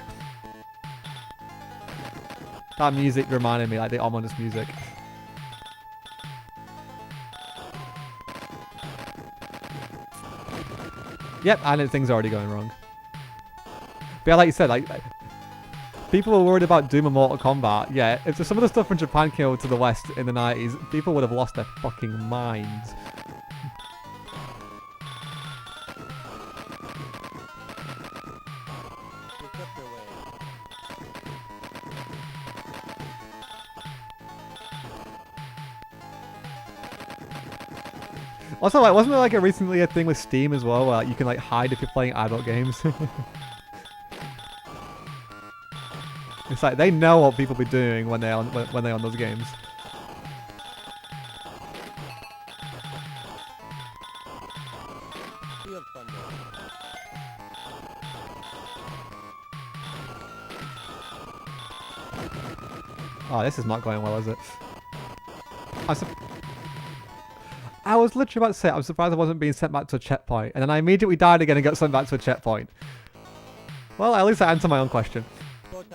That music reminded me, like the ominous music. Yep, I know things are already going wrong. But yeah, like you said, like people were worried about Doom and Mortal Kombat. Yeah, if some of the stuff from Japan came over to the West in the 90s, people would have lost their fucking minds. Also, like, wasn't there like recently a thing with Steam as well, where like, you can like hide if you're playing adult games? It's like they know what people be doing when they're on those games. Oh, this is not going well, is it? I was literally about to say, I'm surprised I wasn't being sent back to a checkpoint, and then I immediately died again and got sent back to a checkpoint. Well, at least I answered my own question. But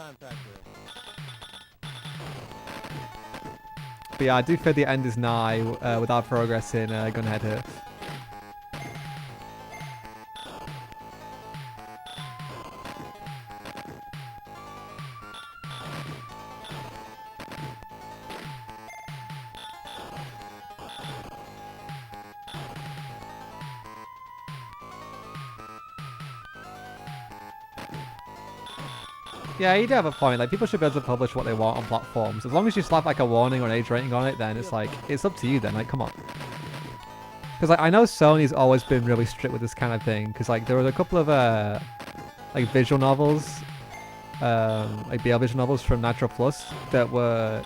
yeah, I do feel the end is nigh with our progress in Gunhead here. Yeah, you do have a point. Like, people should be able to publish what they want on platforms. As long as you slap like a warning or an age rating on it, then it's like, it's up to you then. Like, come on. Because like, I know Sony's always been really strict with this kind of thing. Because like, there were a couple of like visual novels, like BL visual novels from Nitro Plus that were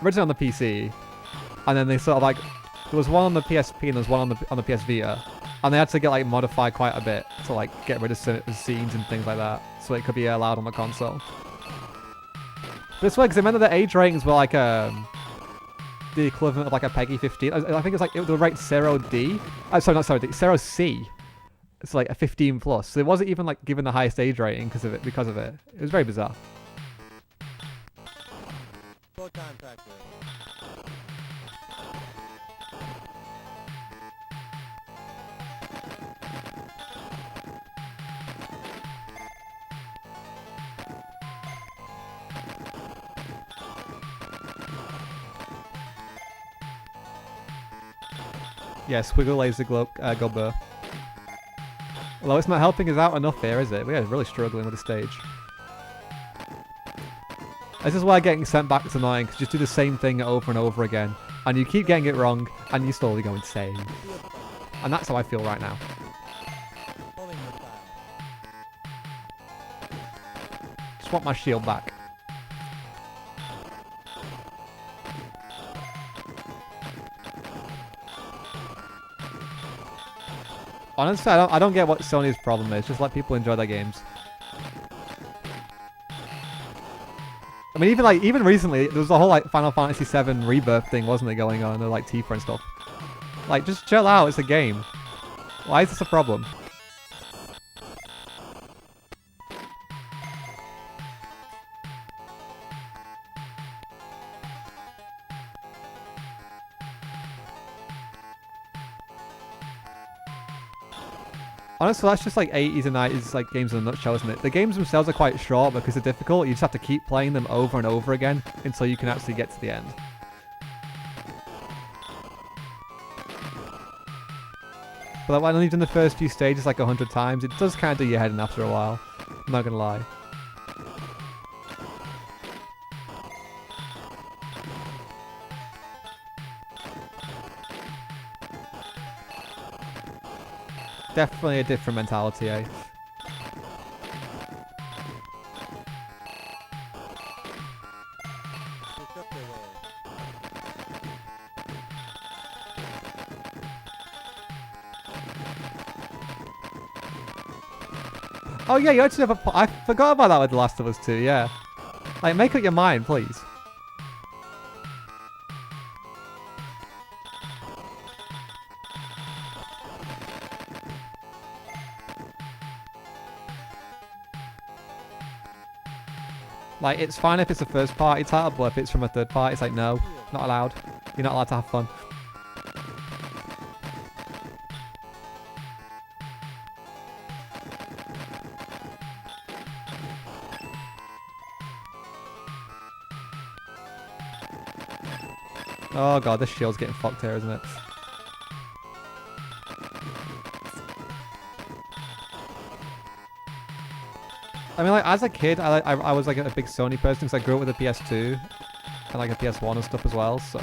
originally on the PC, and then they sort of like, there was one on the PSP and there was one on the PS Vita, and they had to get like modified quite a bit to like get rid of scenes and things like that, so it could be allowed on the console. But it's weird because I remember the age ratings were like the equivalent of like a PEGI 15. I think it's like the rate 0D. Sorry, not 0D, 0C. It's like a 15 plus. So it wasn't even like given the highest age rating because of it. It was very bizarre. Yeah, Squiggle Laser go burr. Although it's not helping us out enough here, is it? We are really struggling with the stage. This is why getting sent back is annoying, because you just do the same thing over and over again, and you keep getting it wrong, and you slowly go insane. And that's how I feel right now. Just want my shield back. Honestly, I don't get what Sony's problem is. Just let people enjoy their games. I mean, even recently, there was a whole like Final Fantasy VII Rebirth thing, wasn't it, going on? And like Tifa and stuff. Like, just chill out. It's a game. Why is this a problem? Honestly, that's just like 80s and 90s like games in a nutshell, isn't it? The games themselves are quite short because they're difficult. You just have to keep playing them over and over again until you can actually get to the end. But like, when I've done the first few stages like 100 times, it does kind of do your head in after a while. I'm not gonna lie. Definitely a different mentality, eh? Oh yeah, you actually have a... I forgot about that with The Last of Us 2, yeah. Like, make up your mind, please. Like, it's fine if it's a first party title, but if it's from a third party, it's like, no, not allowed. You're not allowed to have fun. Oh god, this shield's getting fucked here, isn't it? I mean, like, as a kid, I was like a big Sony person because I grew up with a PS2 and like a PS1 and stuff as well, so.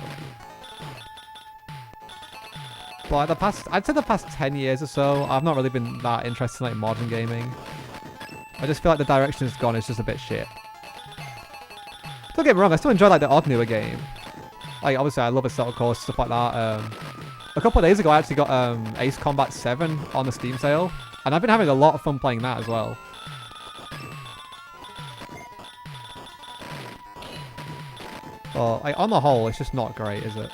But I'd say the past 10 years or so, I've not really been that interested in like modern gaming. I just feel like the direction it's gone is just a bit shit. Don't get me wrong, I still enjoy like the odd newer game. Like, obviously, I love Assault Course, stuff like that. A couple of days ago, I actually got Ace Combat 7 on the Steam sale, and I've been having a lot of fun playing that as well. But like, on the whole, it's just not great, is it?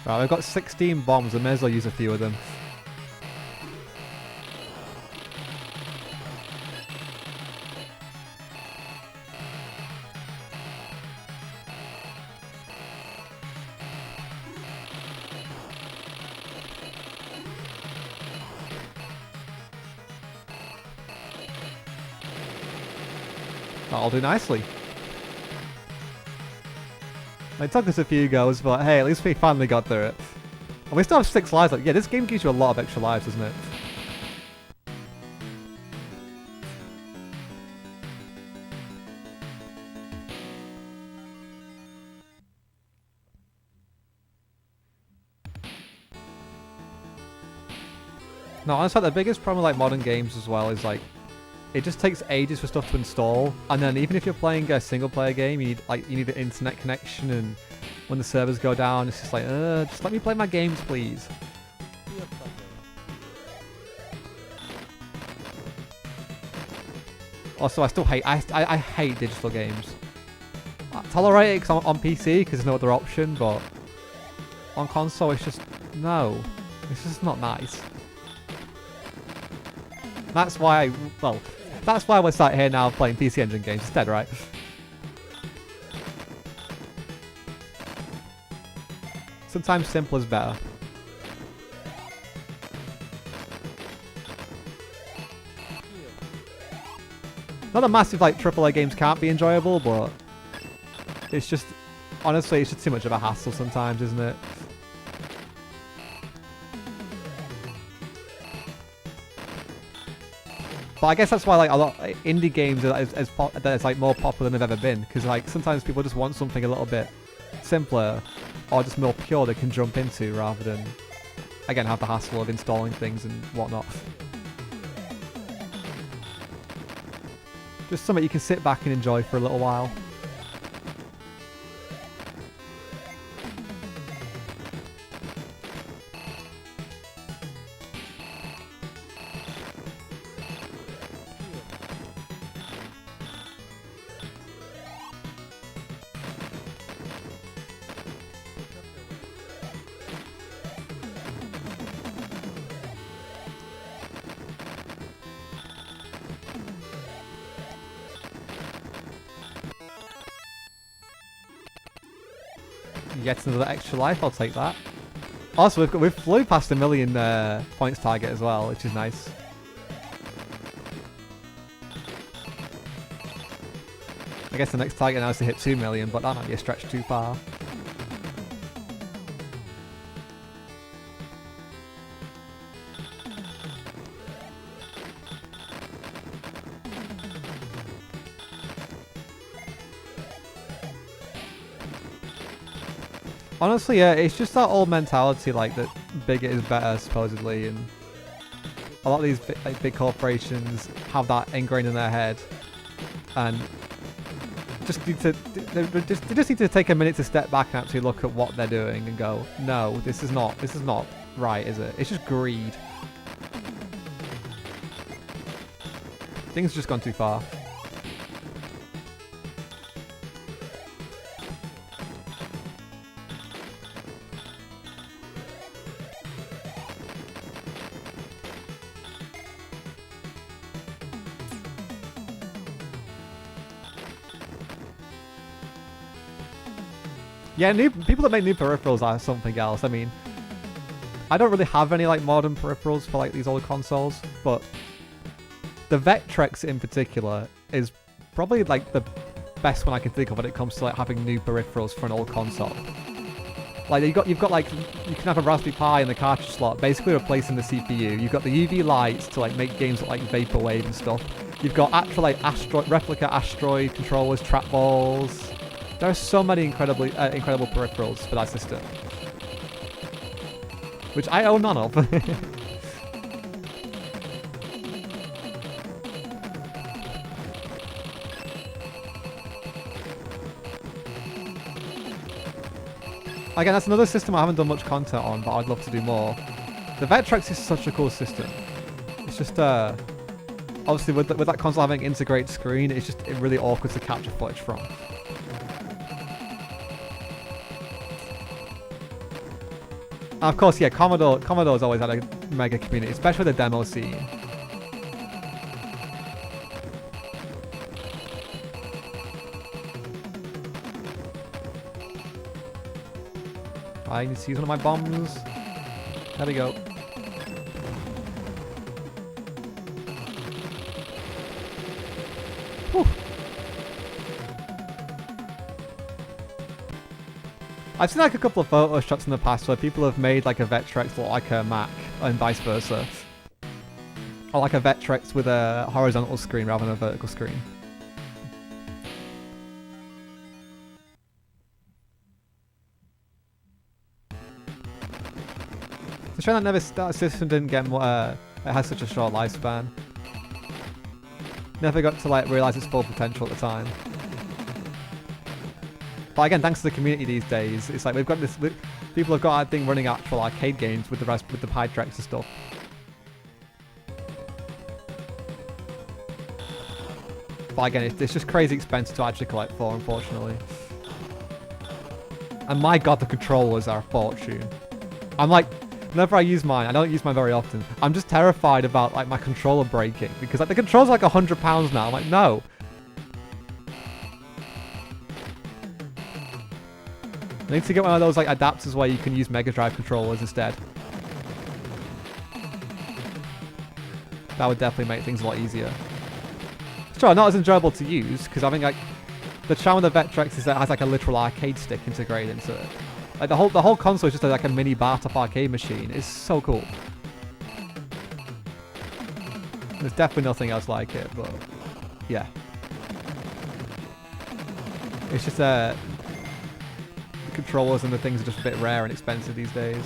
Right, we've got 16 bombs. I may as well use a few of them. That'll do nicely. It took us a few goes, but hey, at least we finally got through it. And we still have 6 lives. Like, yeah, this game gives you a lot of extra lives, doesn't it? No, honestly, the biggest problem with like modern games as well is like, it just takes ages for stuff to install, and then even if you're playing a single player game, you need an internet connection, and when the servers go down, it's just like, just let me play my games, please. Also, I still hate, I hate digital games. I tolerate it on PC because there's no other option, but on console, it's just, no, it's just not nice. That's why that's why we're sat here now playing PC Engine games instead, right? Sometimes simple is better. Not a massive like AAA games can't be enjoyable, but it's just, honestly, it's just too much of a hassle sometimes, isn't it? But I guess that's why like a lot of indie games are that's like more popular than they've ever been, because like sometimes people just want something a little bit simpler or just more pure they can jump into rather than, again, have the hassle of installing things and whatnot. Just something you can sit back and enjoy for a little while. Get another extra life, I'll take that. Also, we've flew past 1 million points target as well, which is nice. I guess the next target now is to hit 2 million, but that might be a stretch too far. Honestly, yeah, it's just that old mentality, like, that bigger is better, supposedly, and a lot of these big corporations have that ingrained in their head, and they just need to take a minute to step back and actually look at what they're doing and go, no, this is not right, is it? It's just greed. Things have just gone too far. Yeah, people that make new peripherals are something else. I mean, I don't really have any like modern peripherals for like these old consoles, but the Vectrex in particular is probably like the best one I can think of when it comes to like having new peripherals for an old console. Like you've got like, you can have a Raspberry Pi in the cartridge slot, basically replacing the CPU. You've got the UV lights to like make games like Vaporwave and stuff. You've got actual like replica asteroid controllers, trackballs. There are so many incredible peripherals for that system, which I own none of. Again, that's another system I haven't done much content on, but I'd love to do more. The Vectrex is such a cool system. It's just, obviously with that console having an integrated screen, it's just really awkward to capture footage from. And of course, yeah, Commodore's always had a mega community, especially the demo scene. I need to use one of my bombs. There we go. Whew. I've seen like a couple of photo shots in the past where people have made like a Vectrex look like a Mac and vice versa. Or like a Vectrex with a horizontal screen rather than a vertical screen. It's a shame that system didn't get more, it has such a short lifespan. Never got to like realise its full potential at the time. But again, thanks to the community these days, it's like we've got this. People have got a thing running actual arcade games with the Pydrex and stuff. But again, it's just crazy expensive to actually collect for, unfortunately. And my god, the controllers are a fortune. I'm like, whenever I use mine, I don't use mine very often. I'm just terrified about like my controller breaking because like the controller's like £100 now. I'm like, no. I need to get one of those like adapters where you can use Mega Drive controllers instead. That would definitely make things a lot easier. Sure, not as enjoyable to use because I think like the charm of the Vectrex is that it has like a literal arcade stick integrated into it. Like the whole console is just like a mini bar top arcade machine. It's so cool. There's definitely nothing else like it, but yeah. It's just the controllers and the things are just a bit rare and expensive these days.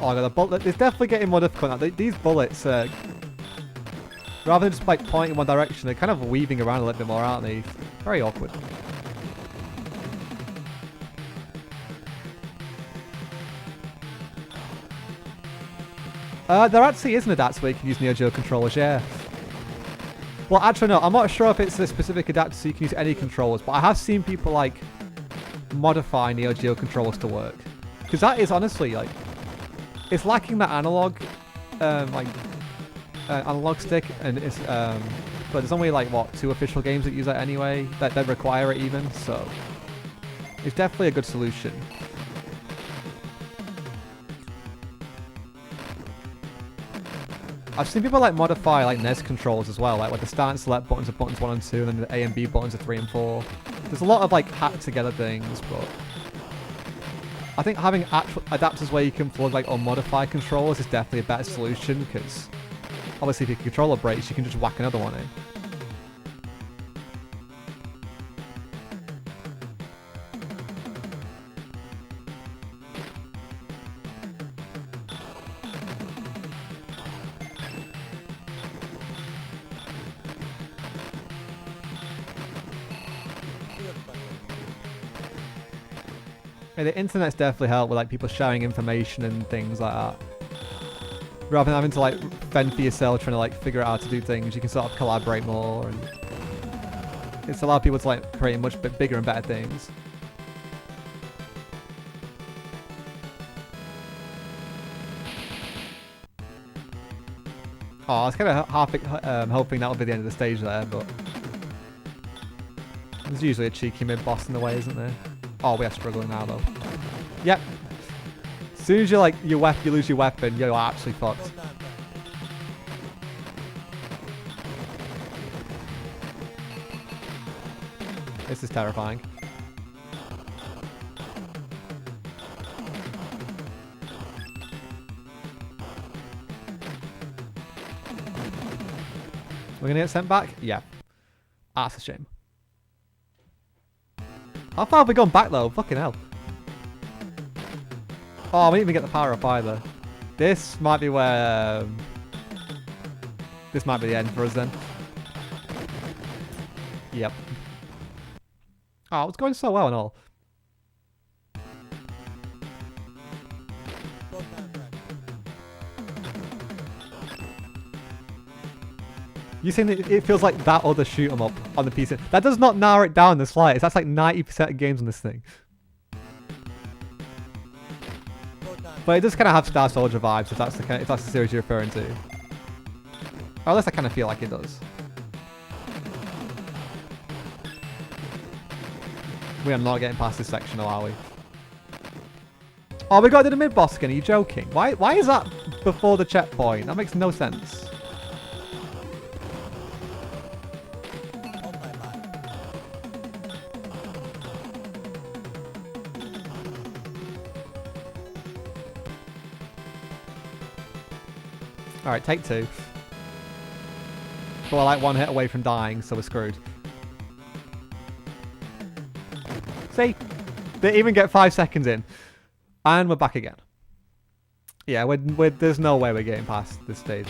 Oh, the bullet. It's definitely getting more difficult now. These bullets, rather than just like pointing in one direction, they're kind of weaving around a little bit more, aren't they? Very awkward. There actually is an adapter where you can use Neo Geo controllers, yeah. Well, actually, no. I'm not sure if it's a specific adapter so you can use any controllers, but I have seen people like modify Neo Geo controllers to work. Because that is honestly like, it's lacking that analog, analog stick, and it's but there's only like what 2 official games that use that anyway that require it even. So it's definitely a good solution. I've seen people like modify like NES controls as well, like where the start and select buttons are buttons 1 and 2, and then the A and B buttons are 3 and 4. There's a lot of like hacked together things, but I think having actual adapters where you can plug like or modify controllers is definitely a better solution because obviously if your controller breaks, you can just whack another one in. Yeah, the internet's definitely helped with like people sharing information and things like that. Rather than having to like fend for yourself trying to like figure out how to do things, you can sort of collaborate more, and it's allowed people to like create much bigger and better things. Oh, I was kind of half hoping that would be the end of the stage there, but there's usually a cheeky mid-boss in the way, isn't there? Oh, we are struggling now, though. Yep. As soon as you like you lose your weapon, you're actually fucked. This is terrifying. We're gonna get sent back? Yeah. That's a shame. How far have we gone back though? Fucking hell. Oh, we didn't even get the power up either. This might be where... this might be the end for us then. Yep. Oh, it's going so well and all. You saying that it feels like that other shoot 'em up on the PC? That does not narrow it down the slightest. That's like 90% of games on this thing. But it does kind of have Star Soldier vibes if that's the series you're referring to. Or at least I kind of feel like it does. We are not getting past this section, though, are we? Oh, we got to do the mid-boss again. Are you joking? Why is that before the checkpoint? That makes no sense. Alright, take two. But we're like one hit away from dying, so we're screwed. See? They even get 5 seconds in. And we're back again. Yeah, there's no way we're getting past this stage.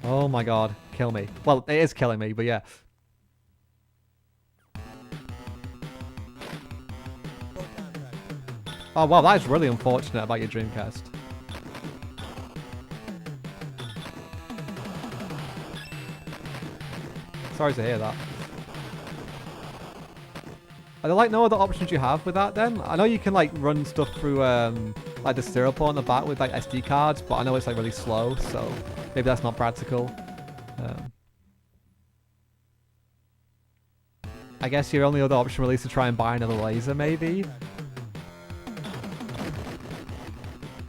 Oh my god, kill me. Well, it is killing me, but yeah. Oh wow, that is really unfortunate about your Dreamcast. Sorry to hear that. Are there like no other options you have with that then? I know you can like run stuff through like the serial port on the back with like SD cards, but I know it's like really slow, so maybe that's not practical. I guess your only other option really is to try and buy another laser maybe?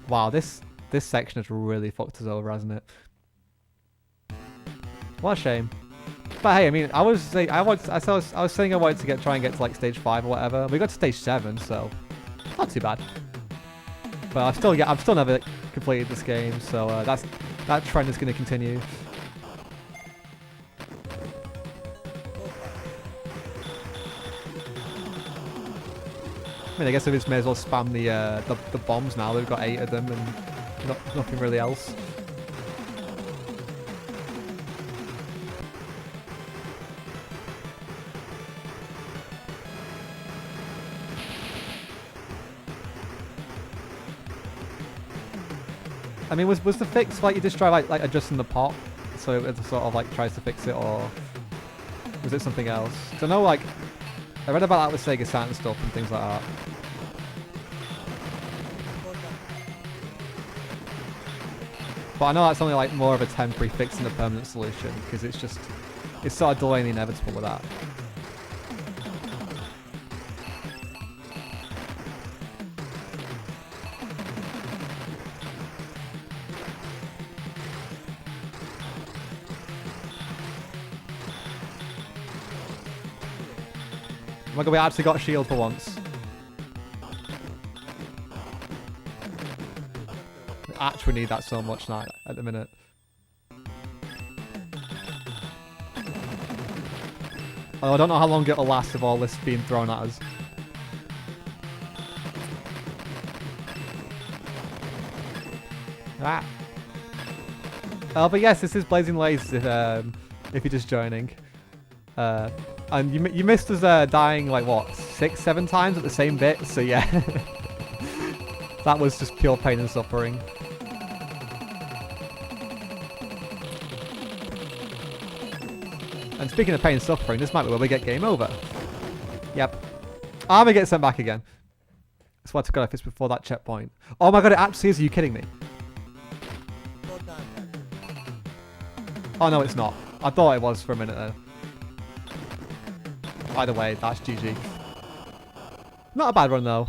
Wow, this section has really fucked us over, hasn't it? What a shame. But hey, I mean, I was saying I wanted to try and get to like stage 5 or whatever. We got to stage 7, so not too bad. But I've still never completed this game, so that trend is going to continue. I mean, I guess we just may as well spam the bombs now. We've got 8 of them and nothing really else. I mean, was the fix like you just try like adjusting the pot so it sort of like tries to fix it, or was it something else? So I know like I read about that with Sega Saturn stuff and things like that. But I know that's only like more of a temporary fix than a permanent solution, because it's sort of delaying the inevitable with that. Oh my god, we actually got a shield for once. We actually need that so much now at the minute. Oh, I don't know how long it'll last with all this being thrown at us. Ah. Oh, but yes, this is Blazing Lasers if you're just joining. And you missed us dying like what 6, 7 times at the same bit. So yeah, that was just pure pain and suffering. And speaking of pain and suffering, this might be where we get game over. Yep. I'm gonna get sent back again. I swear to God, if it's before that checkpoint. Oh my God, it actually is. Are you kidding me? Oh no, it's not. I thought it was for a minute there. Either way, that's GG. Not a bad run though.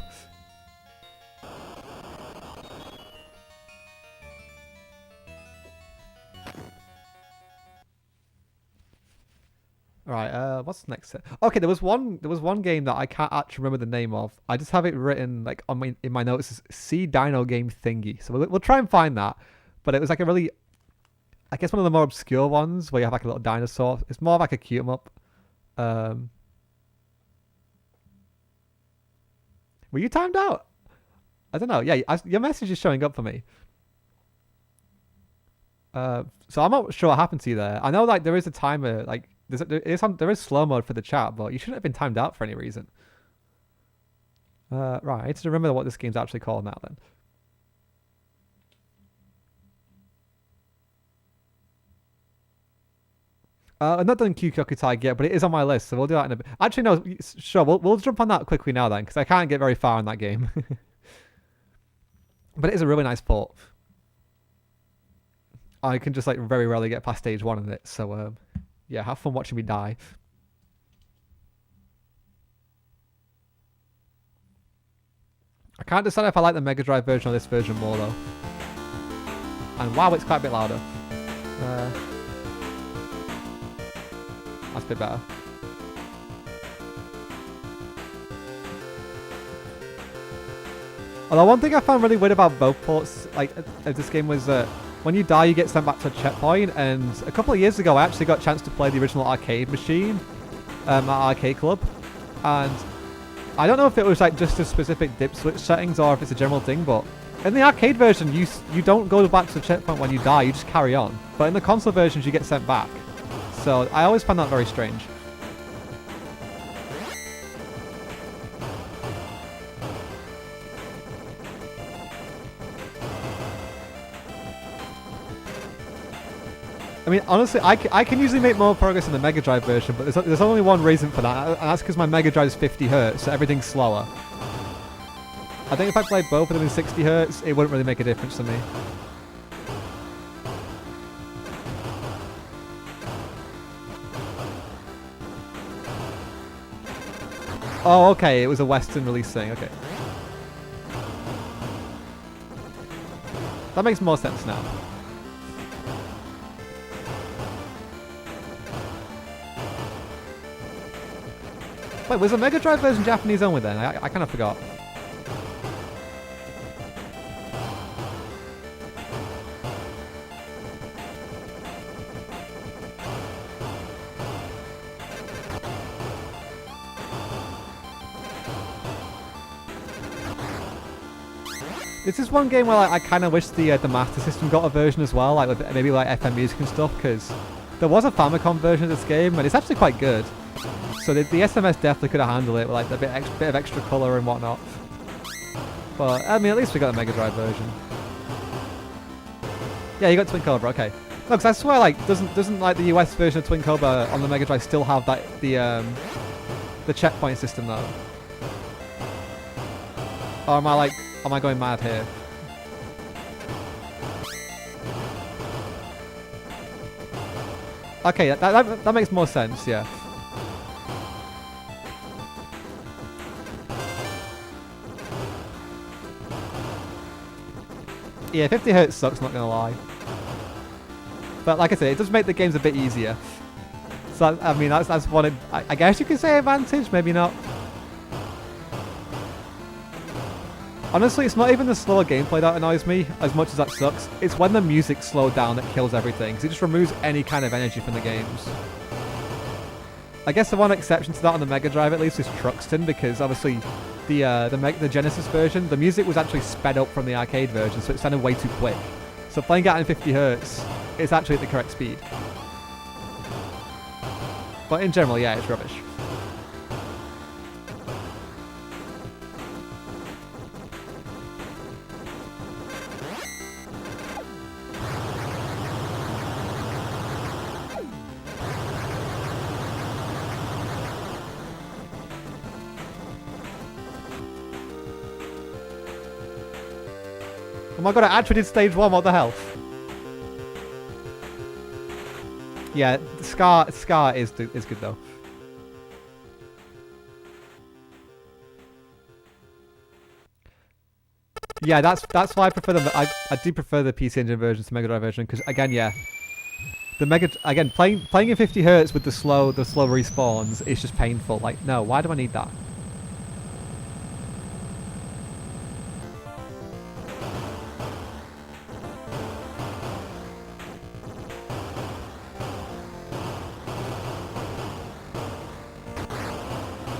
Alright, what's next? Okay, there was one game that I can't actually remember the name of. I just have it written like on in my notes as C Dino Game Thingy. So we'll try and find that. But it was like a really, I guess one of the more obscure ones where you have like a little dinosaur. It's more like a cute 'em up. Were you timed out? I don't know. Yeah, your message is showing up for me. So I'm not sure what happened to you there. I know like there is a timer, like there is slow mode for the chat, but you shouldn't have been timed out for any reason. Right, I need to remember what this game's actually called now then. I've not done Kyoku Tag yet, but it is on my list, so we'll do that in a bit. Actually, no, sure, we'll jump on that quickly now then, because I can't get very far in that game. But it is a really nice port. I can just like very rarely get past stage 1 in it, so yeah, have fun watching me die. I can't decide if I like the Mega Drive version or this version more though. And wow, it's quite a bit louder. That's a bit better. Although one thing I found really weird about both ports, like of this game, was that when you die, you get sent back to a checkpoint. And a couple of years ago, I actually got a chance to play the original arcade machine at Arcade Club, and I don't know if it was like just a specific dip switch settings or if it's a general thing, but in the arcade version, you don't go back to the checkpoint when you die, you just carry on. But in the console versions, you get sent back. So I always found that very strange. I mean, honestly, I can usually make more progress in the Mega Drive version, but there's only one reason for that, and that's because my Mega Drive is 50 Hz, so everything's slower. I think if I played both of them in 60 Hz, it wouldn't really make a difference to me. Oh, okay, it was a Western release thing, okay. That makes more sense now. Wait, was the Mega Drive version Japanese only then? I kind of forgot. This is one game where I kind of wish the Master System got a version as well, like with maybe like FM music and stuff, because there was a Famicom version of this game and it's actually quite good. So the SMS definitely could have handled it with like a bit of extra colour and whatnot. But I mean, at least we got the Mega Drive version. Yeah, you got Twin Cobra, okay. No, because I swear, like, doesn't like the US version of Twin Cobra on the Mega Drive still have that the checkpoint system though? Or am I going mad here? Okay, that makes more sense, yeah. Yeah, 50 Hz sucks, not gonna lie. But like I said, it does make the games a bit easier. So I mean, that's one. I guess you could say advantage, maybe not. Honestly, it's not even the slower gameplay that annoys me, as much as that sucks. It's when the music's slowed down that kills everything, because it just removes any kind of energy from the games. I guess the one exception to that on the Mega Drive, at least, is Truxton, because obviously the Genesis version, the music was actually sped up from the arcade version, so it sounded way too quick. So playing it in 50 Hz is actually at the correct speed. But in general, yeah, it's rubbish. Oh my god, I actually did stage 1, what the hell? Yeah, Scar is good though. Yeah, that's why I prefer I do prefer the PC Engine version to Mega Drive version, because again, yeah, playing in 50 Hz with the slow respawns is just painful. Like, no, why do I need that?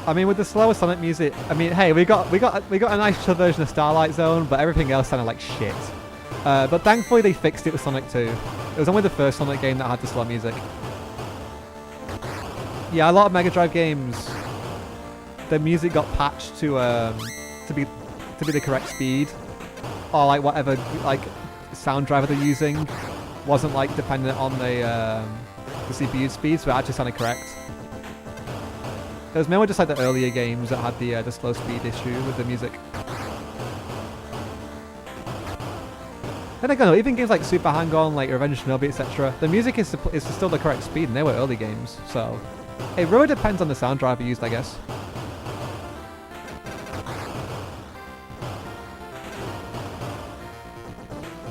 I mean, with the slower Sonic music, I mean, hey, we got a nice chill version of Starlight Zone, but everything else sounded like shit. But thankfully they fixed it with Sonic 2. It was only the first Sonic game that had the slow music. Yeah, a lot of Mega Drive games, the music got patched to be the correct speed, or like whatever like sound driver they're using wasn't like dependent on the CPU speed, so it actually sounded correct. It was mainly just like the earlier games that had the slow speed issue with the music. Then again, even games like Super Hang-On, like Revenge of Shinobi, etc., the music is still the correct speed, and they were early games, so it really depends on the sound driver used, I guess.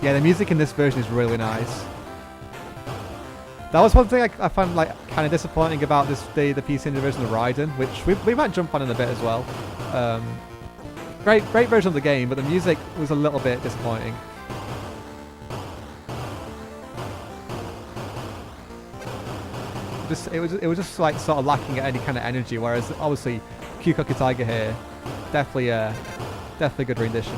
Yeah, the music in this version is really nice. That was one thing I found like kind of disappointing about the PC Engine version of Raiden, which we might jump on in a bit as well. Great version of the game, but the music was a little bit disappointing. It was just like sort of lacking any kind of energy, whereas obviously Kyukoku Tiger here, definitely a good rendition.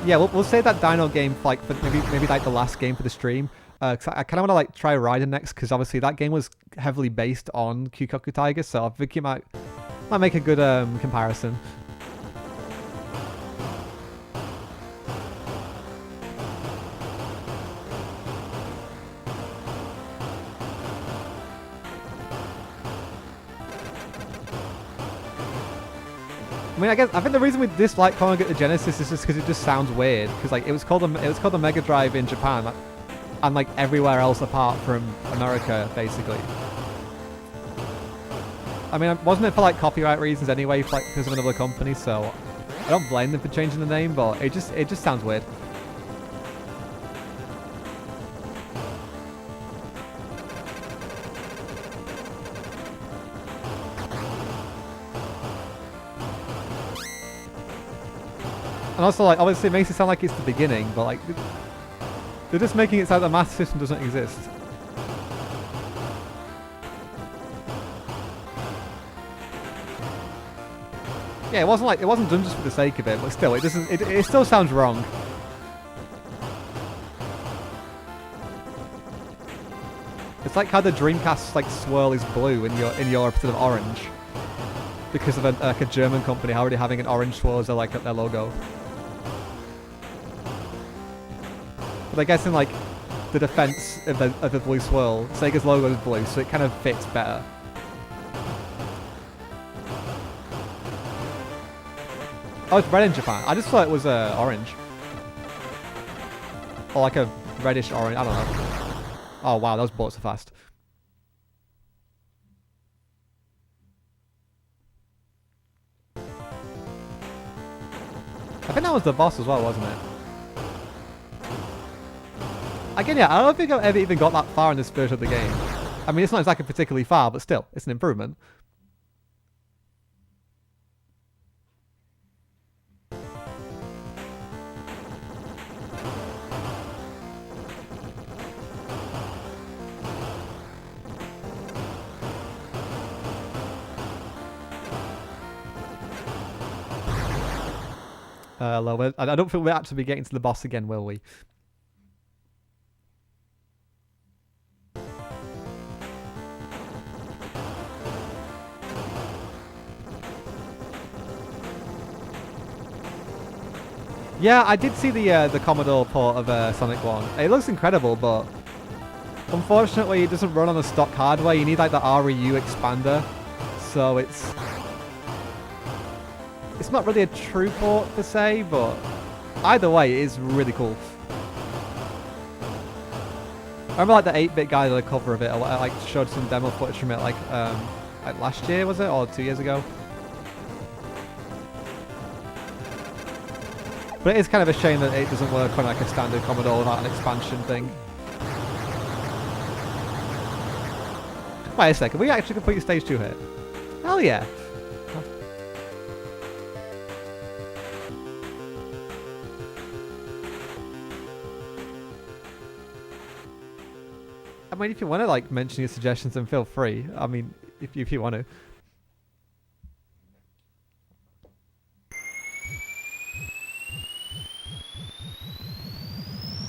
Yeah, we'll save that Dino game for maybe like the last game for the stream. Cause I kind of want to like try Raiden next, because obviously that game was heavily based on Kyukoku Tiger, so I think it might make a good comparison. I mean, I think the reason we dislike calling it the Genesis is just because it just sounds weird. Because like it was called the Mega Drive in Japan, and like everywhere else apart from America, basically. I mean, wasn't it for like copyright reasons anyway, because of another company? So I don't blame them for changing the name, but it just sounds weird. And also, like, obviously it makes it sound like it's the beginning, but like, they're just making it sound like the Master System doesn't exist. Yeah, it wasn't done just for the sake of it, but still, it still sounds wrong. It's like how the Dreamcast like swirl is blue in Europe instead of orange, because of a German company already having an orange swirl as their logo. But I guess in like the defense of the blue swirl, Sega's logo is blue, so it kind of fits better. Oh, it's red in Japan. I just thought it was orange. Or like a reddish orange, I don't know. Oh wow, those bullets are fast. I think that was the boss as well, wasn't it? Again, yeah, I don't think I've ever even got that far in this version of the game. I mean, it's not exactly particularly far, but still, it's an improvement. lower. I don't think we'll actually be getting to the boss again, will we? Yeah, I did see the Commodore port of Sonic 1. It looks incredible, but unfortunately it doesn't run on the stock hardware. You need like the REU expander, so it's not really a true port per se, but either way, it is really cool. I remember like the 8-bit guy did a cover of it. I like showed some demo footage from it like last year, was it, or 2 years ago? But it is kind of a shame that it doesn't work on like a standard Commodore without an expansion thing. Wait a second, we actually complete stage 2 here? Hell yeah! I mean, if you want to like mention your suggestions, then feel free. I mean, if you want to.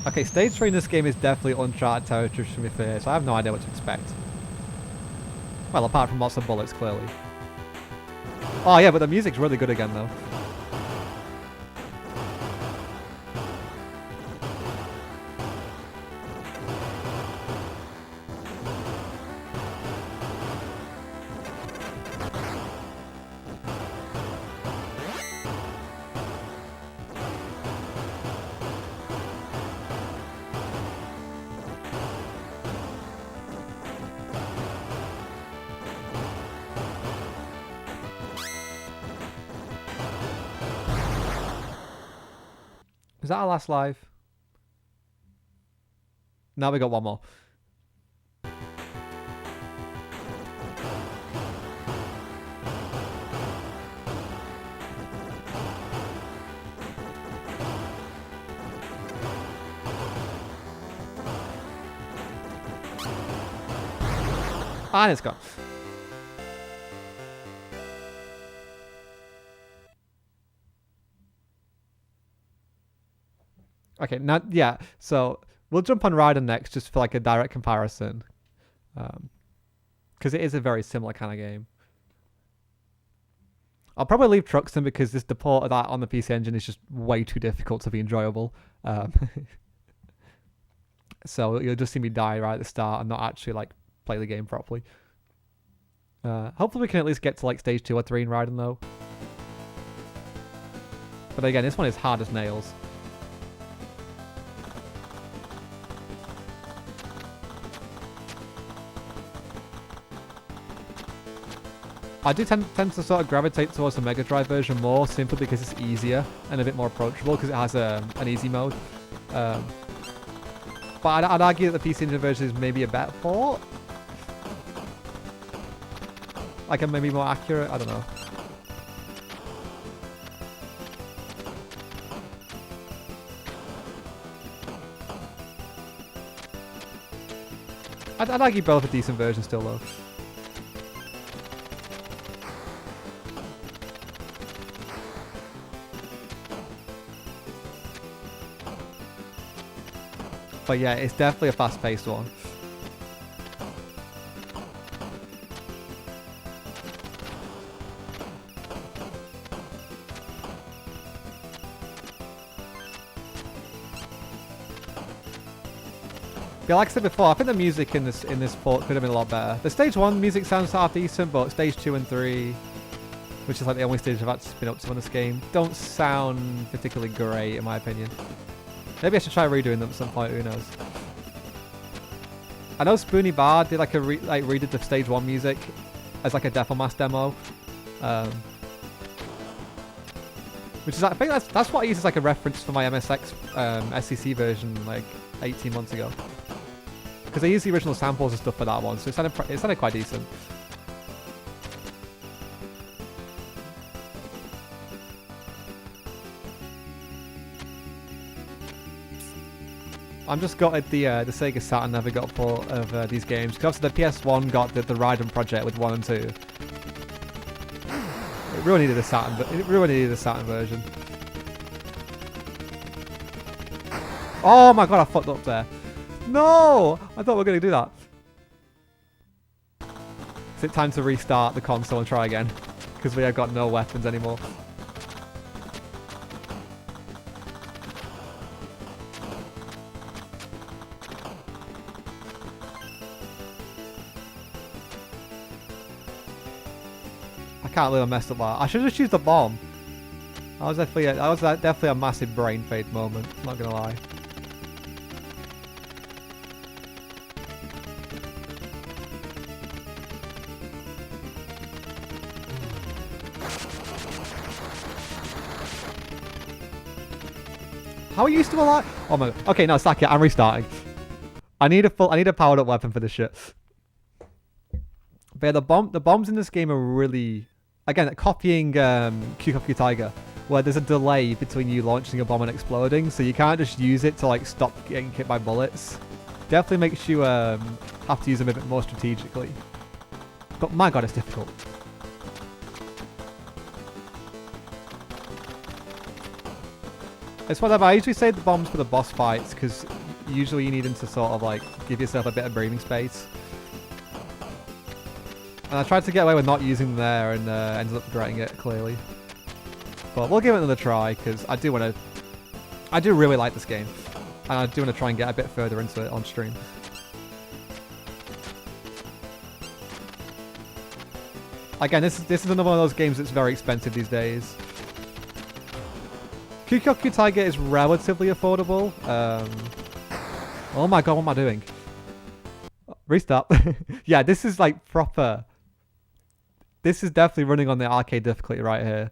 Okay, stage 3 in this game is definitely uncharted territory for me here, so I have no idea what to expect. Well, apart from lots of bullets, clearly. Oh yeah, but the music's really good again, though. Is that our last live? Now we got one more. And it's gone. Okay, now, yeah, so we'll jump on Rider next just for like a direct comparison. Because it is a very similar kind of game. I'll probably leave Truxton because the port of that on the PC Engine is just way too difficult to be enjoyable. So you'll just see me die right at the start and not actually like play the game properly. Hopefully we can at least get to like stage 2 or 3 in Raiden though. But again, this one is hard as nails. I do tend to sort of gravitate towards the Mega Drive version more, simply because it's easier and a bit more approachable because it has an easy mode. But I'd argue that the PC Engine version is maybe a better port. Like a maybe more accurate, I don't know. I'd argue both are decent versions still though. But yeah, it's definitely a fast-paced one. But like I said before, I think the music in this port could have been a lot better. The stage 1 music sounds half decent, but stage 2 and 3, which is like the only stage I've actually been up to in this game, don't sound particularly great in my opinion. Maybe I should try redoing them at some point, who knows. I know Spoony Bar did like redid the stage 1 music as like a Deathmask demo. Which is, I think that's what I used as like a reference for my MSX SCC version like 18 months ago. Because I used the original samples and stuff for that one, so it sounded quite decent. I'm just gutted the Sega Saturn never got a port of these games, because obviously the PS1 got the Raiden project with 1 and 2. It really needed a Saturn, but it really needed a Saturn version. Oh my god, I fucked up there. No! I thought we were going to do that. Is it time to restart the console and try again? Because we have got no weapons anymore. I can't believe I messed up that. I should have just used the bomb. That was definitely a massive brain fade moment, not gonna lie. How are you still alive? Oh my god. Okay, no, sack it. I'm restarting. I need a powered up weapon for this shit. But yeah, the bombs in this game are really, again, copying QQ Tiger, where there's a delay between you launching a bomb and exploding, so you can't just use it to like stop getting hit by bullets. Definitely makes you have to use them a bit more strategically. But my god, it's difficult. It's whatever. I usually save the bombs for the boss fights because usually you need them to sort of like give yourself a bit of breathing space. And I tried to get away with not using them there and ended up regretting it clearly. But we'll give it another try because I do really like this game, and I do want to try and get a bit further into it on stream. Again, this is another one of those games that's very expensive these days. QQ Tiger is relatively affordable. Oh my god, what am I doing? Restart. Yeah, this is like proper. This is definitely running on the arcade difficulty right here.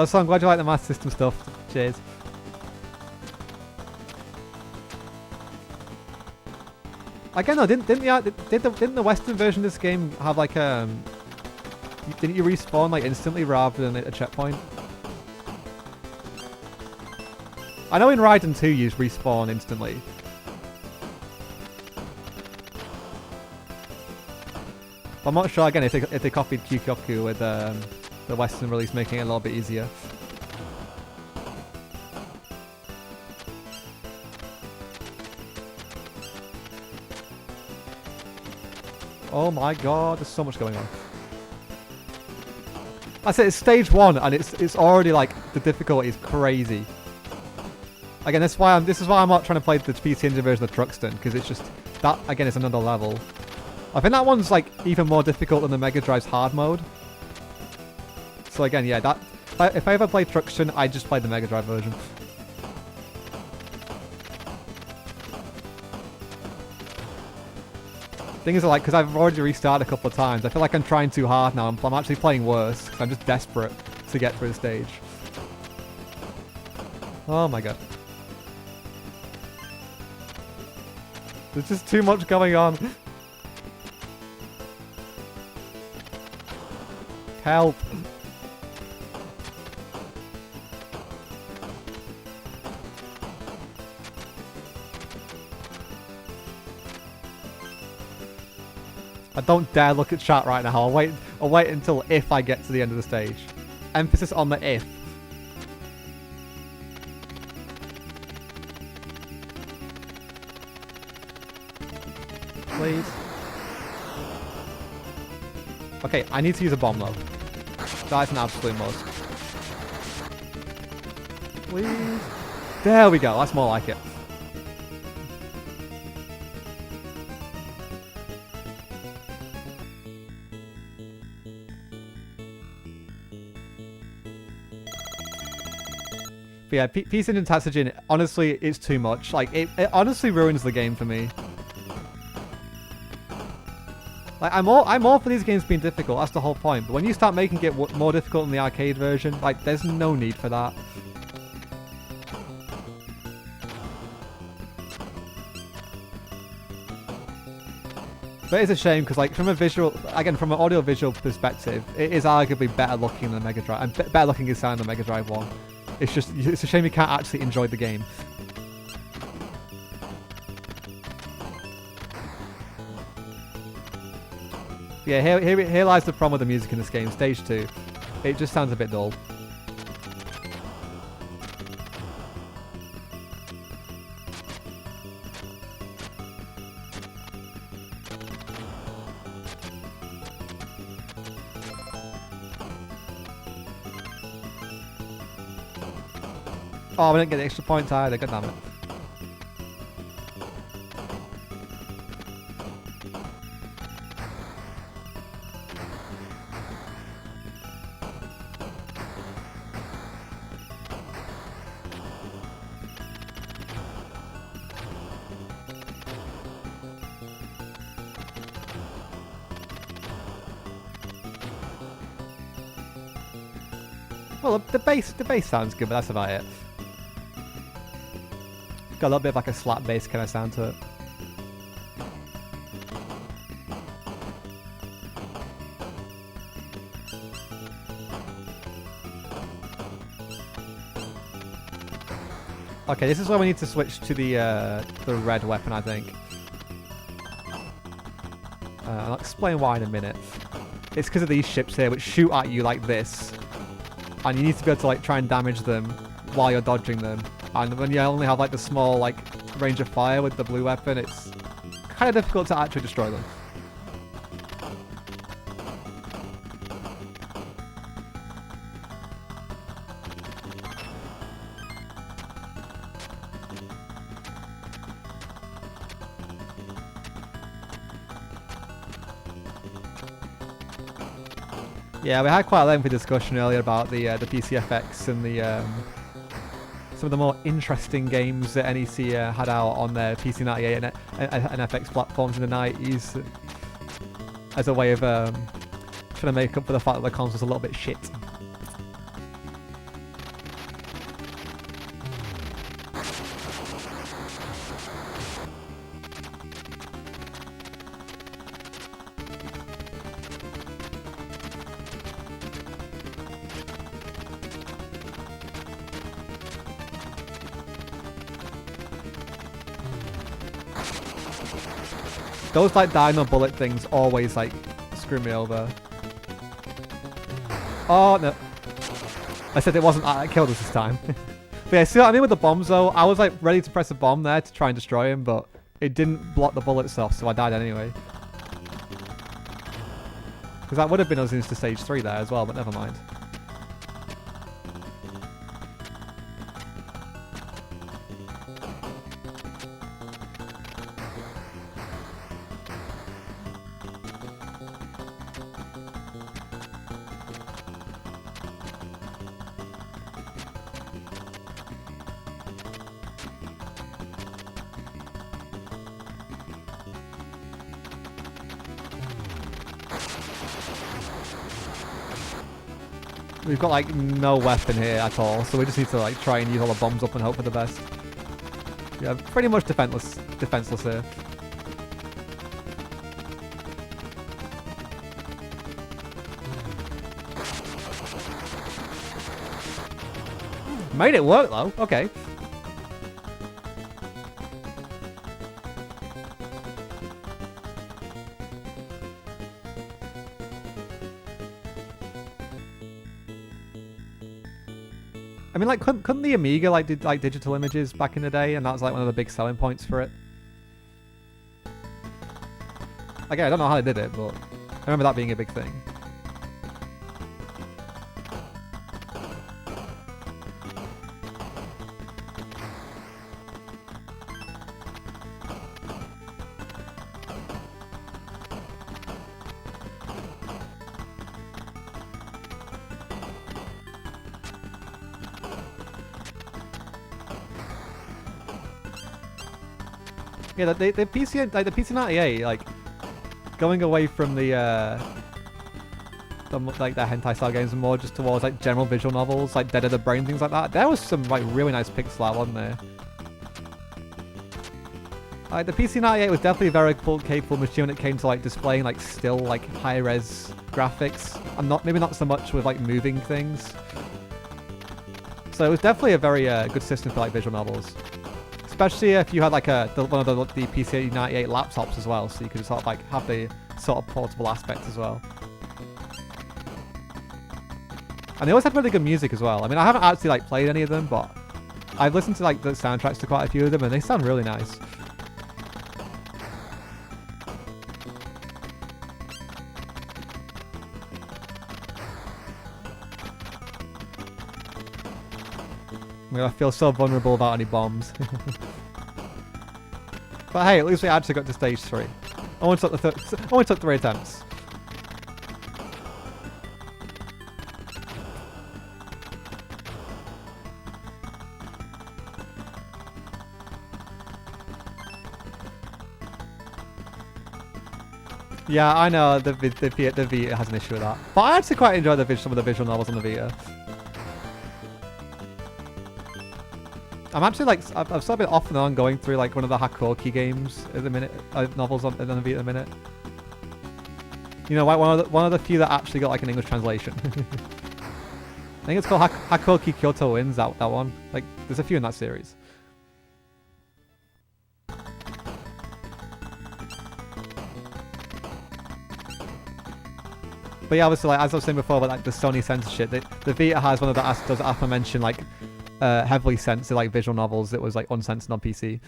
So I'm glad you like the Master System stuff. Cheers. Again, though, didn't the Western version of this game have like didn't you respawn like instantly rather than at a checkpoint? I know in Raiden 2 you respawn instantly. But I'm not sure again if they copied QQ with the Western release, making it a little bit easier. Oh my god, there's so much going on. I said it's stage 1 and it's already like the difficulty is crazy. Again, this is why I'm not trying to play the PC Engine version of Truxton, because it's just that again is another level. I think that one's like even more difficult than the Mega Drive's hard mode. So again, yeah, that if I ever play Truxton, I just play the Mega Drive version. Thing is, like, because I've already restarted a couple of times, I feel like I'm trying too hard now. I'm actually playing worse because I'm just desperate to get through the stage. Oh my god. There's just too much going on. Help. I don't dare look at chat right now. I'll wait until if I get to the end of the stage. Emphasis on the if. Please. Okay, I need to use a bomb though. That's an absolute must. Please. There we go. That's more like it. But yeah, PC Engine TSC-J, honestly, it's too much. Like, it honestly ruins the game for me. Like, I'm all for these games being difficult, that's the whole point. But when you start making it more difficult in the arcade version, like, there's no need for that. But it's a shame, because, like, from a visual, again, from an audio-visual perspective, it is arguably better looking than the Mega Drive, and better looking is sound than the Mega Drive 1. It's just, it's a shame you can't actually enjoy the game. Yeah, here lies the problem with the music in this game. Stage 2. It just sounds a bit dull. Oh, we didn't get the extra points either. God damn it. Well, the bass sounds good, but that's about it. Got a little bit of like a slap bass kind of sound to it. Okay, this is where we need to switch to the red weapon, I think. I'll explain why in a minute. It's because of these ships here, which shoot at you like this. And you need to be able to like try and damage them while you're dodging them. And when you only have like the small like range of fire with the blue weapon, it's kind of difficult to actually destroy them. Yeah, we had quite a lengthy discussion earlier about the PCFX and the some of the more interesting games that NEC had out on their PC98 and FX platforms in the 90s as a way of trying to make up for the fact that the console's a little bit shit. Those like dino bullet things always like screw me over. Oh no. I said it wasn't that killed us this time. But yeah, see what I mean with the bombs though? I was like ready to press a bomb there to try and destroy him, but it didn't block the bullets off, so I died anyway. Because that would have been us into stage 3 there as well, but never mind. We've got like no weapon here at all, so we just need to like try and use all the bombs up and hope for the best. Yeah, pretty much defenseless here. Made it work though. Okay. I mean, like, couldn't the Amiga like did like digital images back in the day, and that was like one of the big selling points for it? Again, I don't know how they did it, but I remember that being a big thing. Yeah, the PC like the PC98 like going away from the like the hentai style games and more just towards like general visual novels like Dead of the Brain, things like that. There was some like really nice pixel art, wasn't there? Like the PC98 was definitely a very capable machine when it came to like displaying like still like high res graphics, and maybe not so much with like moving things. So it was definitely a very good system for like visual novels. Especially if you had like one of the PC98 laptops as well, so you could sort of like have the sort of portable aspect as well. And they always had really good music as well. I mean, I haven't actually like played any of them, but I've listened to like the soundtracks to quite a few of them, and they sound really nice. I feel so vulnerable about any bombs. But hey, at least we actually got to stage 3. Only took 3 attempts. Yeah, I know the Vita has an issue with that, but I actually quite enjoy some of the visual novels on the Vita. I'm actually like I've sort of been off and on going through like one of the Hakoki games at the minute, novels on the Vita at the minute. You know, like one of the few that actually got like an English translation. I think it's called Hakoki Kyoto Wins. That one. Like, there's a few in that series. But yeah, obviously, like, as I was saying before about like the Sony censorship, the Vita has one of the does aforementioned like heavily censored like visual novels that was like uncensored on PC.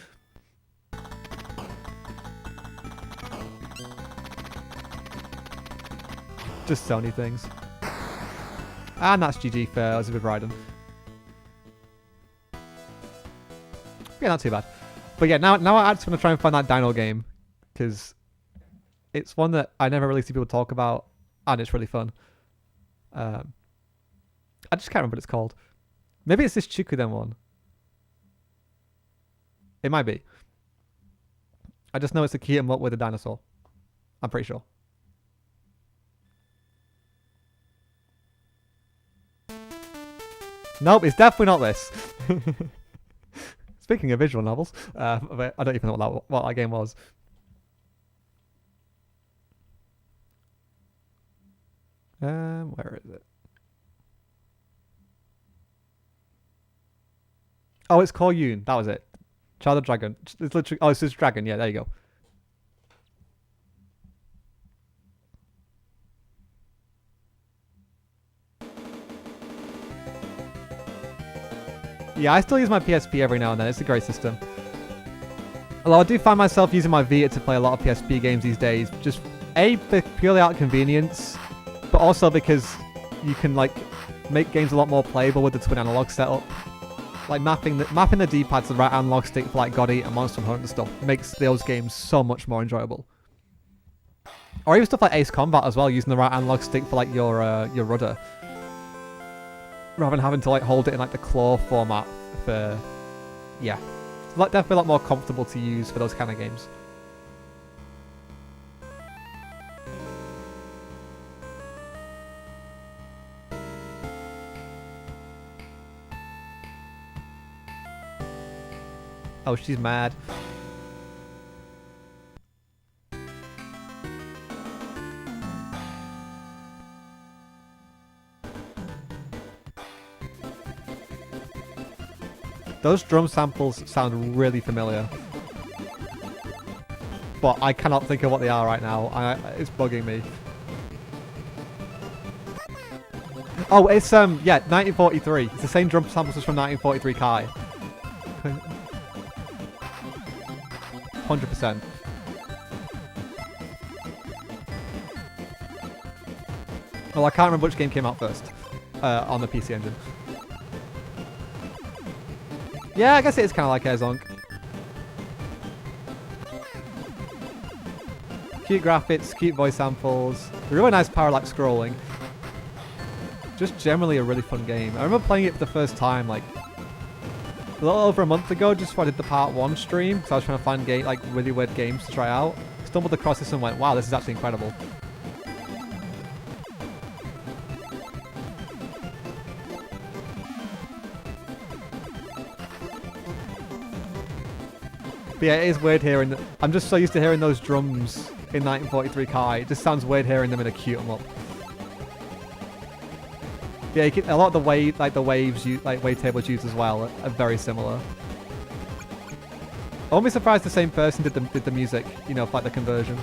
Just Sony things. And that's GG for Elizabeth Ryden. Yeah, not too bad. But yeah, now I just want to try and find that Dino game, because it's one that I never really see people talk about, and it's really fun. I just can't remember what it's called. Maybe it's this Chikuden one. It might be. I just know it's a key 'em up with a dinosaur. I'm pretty sure. Nope, it's definitely not this. Speaking of visual novels, I don't even know what that game was. Where is it? Oh, it's Call Yoon. That was it. Child of Dragon. It's literally. Oh, it's just Dragon. Yeah, there you go. Yeah, I still use my PSP every now and then. It's a great system. Although I do find myself using my Vita to play a lot of PSP games these days. Just purely out of convenience, but also because you can like make games a lot more playable with the twin analog setup. Like mapping the D-pad to the right analog stick for like God Eater, Monster Hunter and stuff makes those games so much more enjoyable. Or even stuff like Ace Combat as well, using the right analog stick for like your rudder, rather than having to like hold it in like the claw format for, yeah, it's definitely a lot more comfortable to use for those kind of games. Oh, she's mad. Those drum samples sound really familiar, but I cannot think of what they are right now. It's bugging me. Oh, it's yeah, 1943. It's the same drum samples as from 1943 Kai. 100%. Well, I can't remember which game came out first on the PC Engine. Yeah, I guess it is kind of like Airzonk. Cute graphics, cute voice samples, really nice parallax scrolling. Just generally a really fun game. I remember playing it for the first time like a little over a month ago, just before I did the part 1 stream, because I was trying to find like really weird games to try out. Stumbled across this and went, wow, this is actually incredible. But yeah, it is weird hearing. I'm just so used to hearing those drums in 1943 Kai. It just sounds weird hearing them in a cute 'em up. Yeah, a lot of the waves tables used as well are very similar. I won't be surprised the same person did the music, you know, for like the conversion.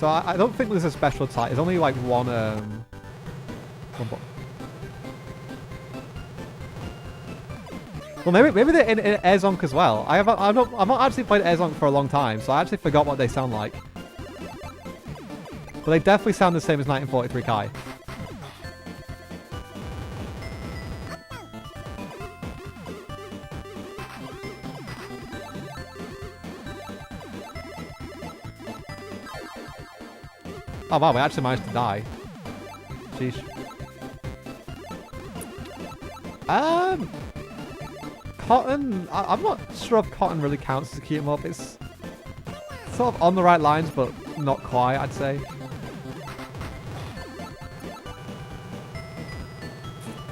So I don't think there's a special type. There's only like one button. Well, maybe they're in Air Zonk as well. I've not actually played Air Zonk for a long time, so I actually forgot what they sound like. But they definitely sound the same as 1943 Kai. Oh wow, we actually managed to die. Sheesh. Cotton, I'm not sure if Cotton really counts as a keep 'em up. It's sort of on the right lines, but not quite, I'd say.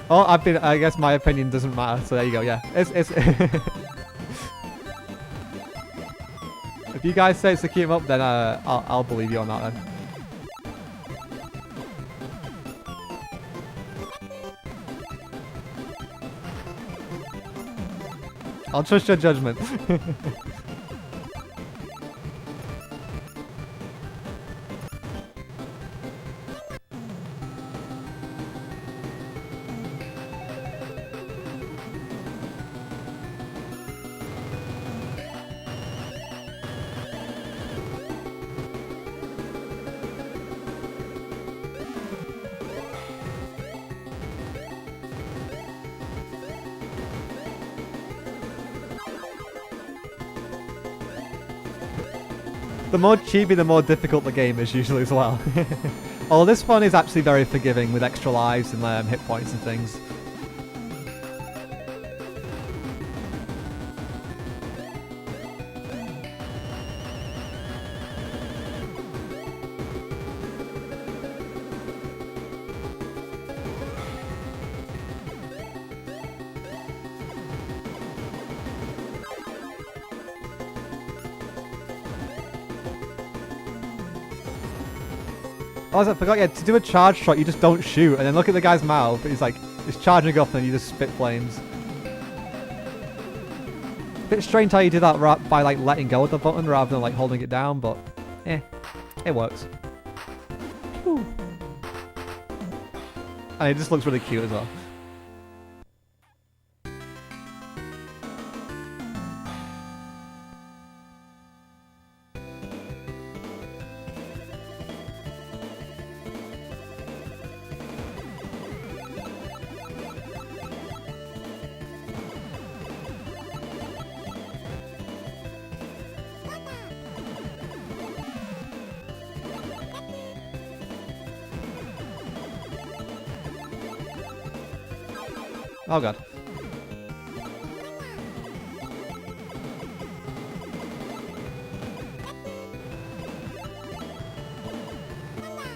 Oh, I guess my opinion doesn't matter, so there you go, yeah. It's If you guys say it's a keep 'em up, then I'll believe you on that then. I'll trust your judgment. The more chibi, the more difficult the game is usually as well. Although this one is actually very forgiving with extra lives and hit points and things. Oh, I forgot, yeah, to do a charge shot, you just don't shoot, and then look at the guy's mouth, he's like, it's charging up, and you just spit flames. Bit strange how you do that by, like, letting go of the button rather than, like, holding it down, but, it works. Whew. And it just looks really cute as well. Oh god.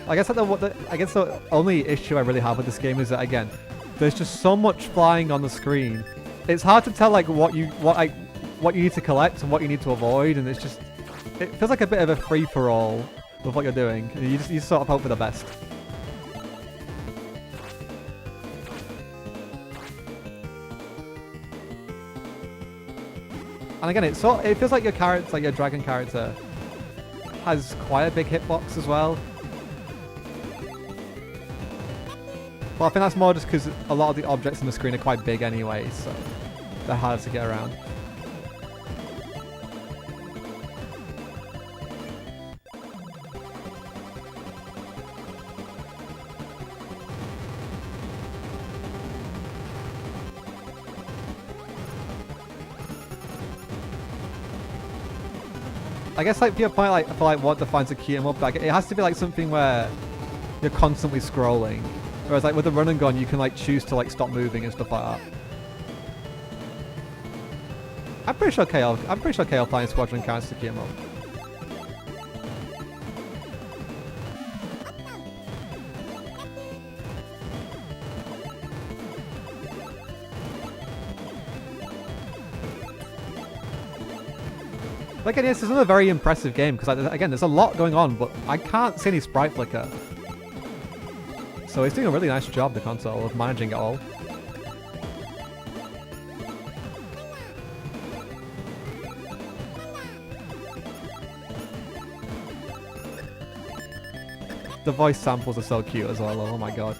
I guess the only issue I really have with this game is that, again, there's just so much flying on the screen. It's hard to tell like what you need to collect and what you need to avoid, and it feels like a bit of a free for all with what you're doing. You just sort of hope for the best. And again, it feels like your character, like your dragon character, has quite a big hitbox as well. But I think that's more just because a lot of the objects on the screen are quite big anyway, so they're harder to get around. I guess like to your point, like for like what defines a keep 'em up, like it has to be like something where you're constantly scrolling, whereas like with the run and gun, you can like choose to like stop moving and stuff like that. I'm pretty sure KL Flying Squadron counts to keep 'em up. Like, again, this is another very impressive game because, like, again, there's a lot going on, but I can't see any sprite flicker. So it's doing a really nice job, the console, of managing it all. the voice samples are so cute as well. Oh my god.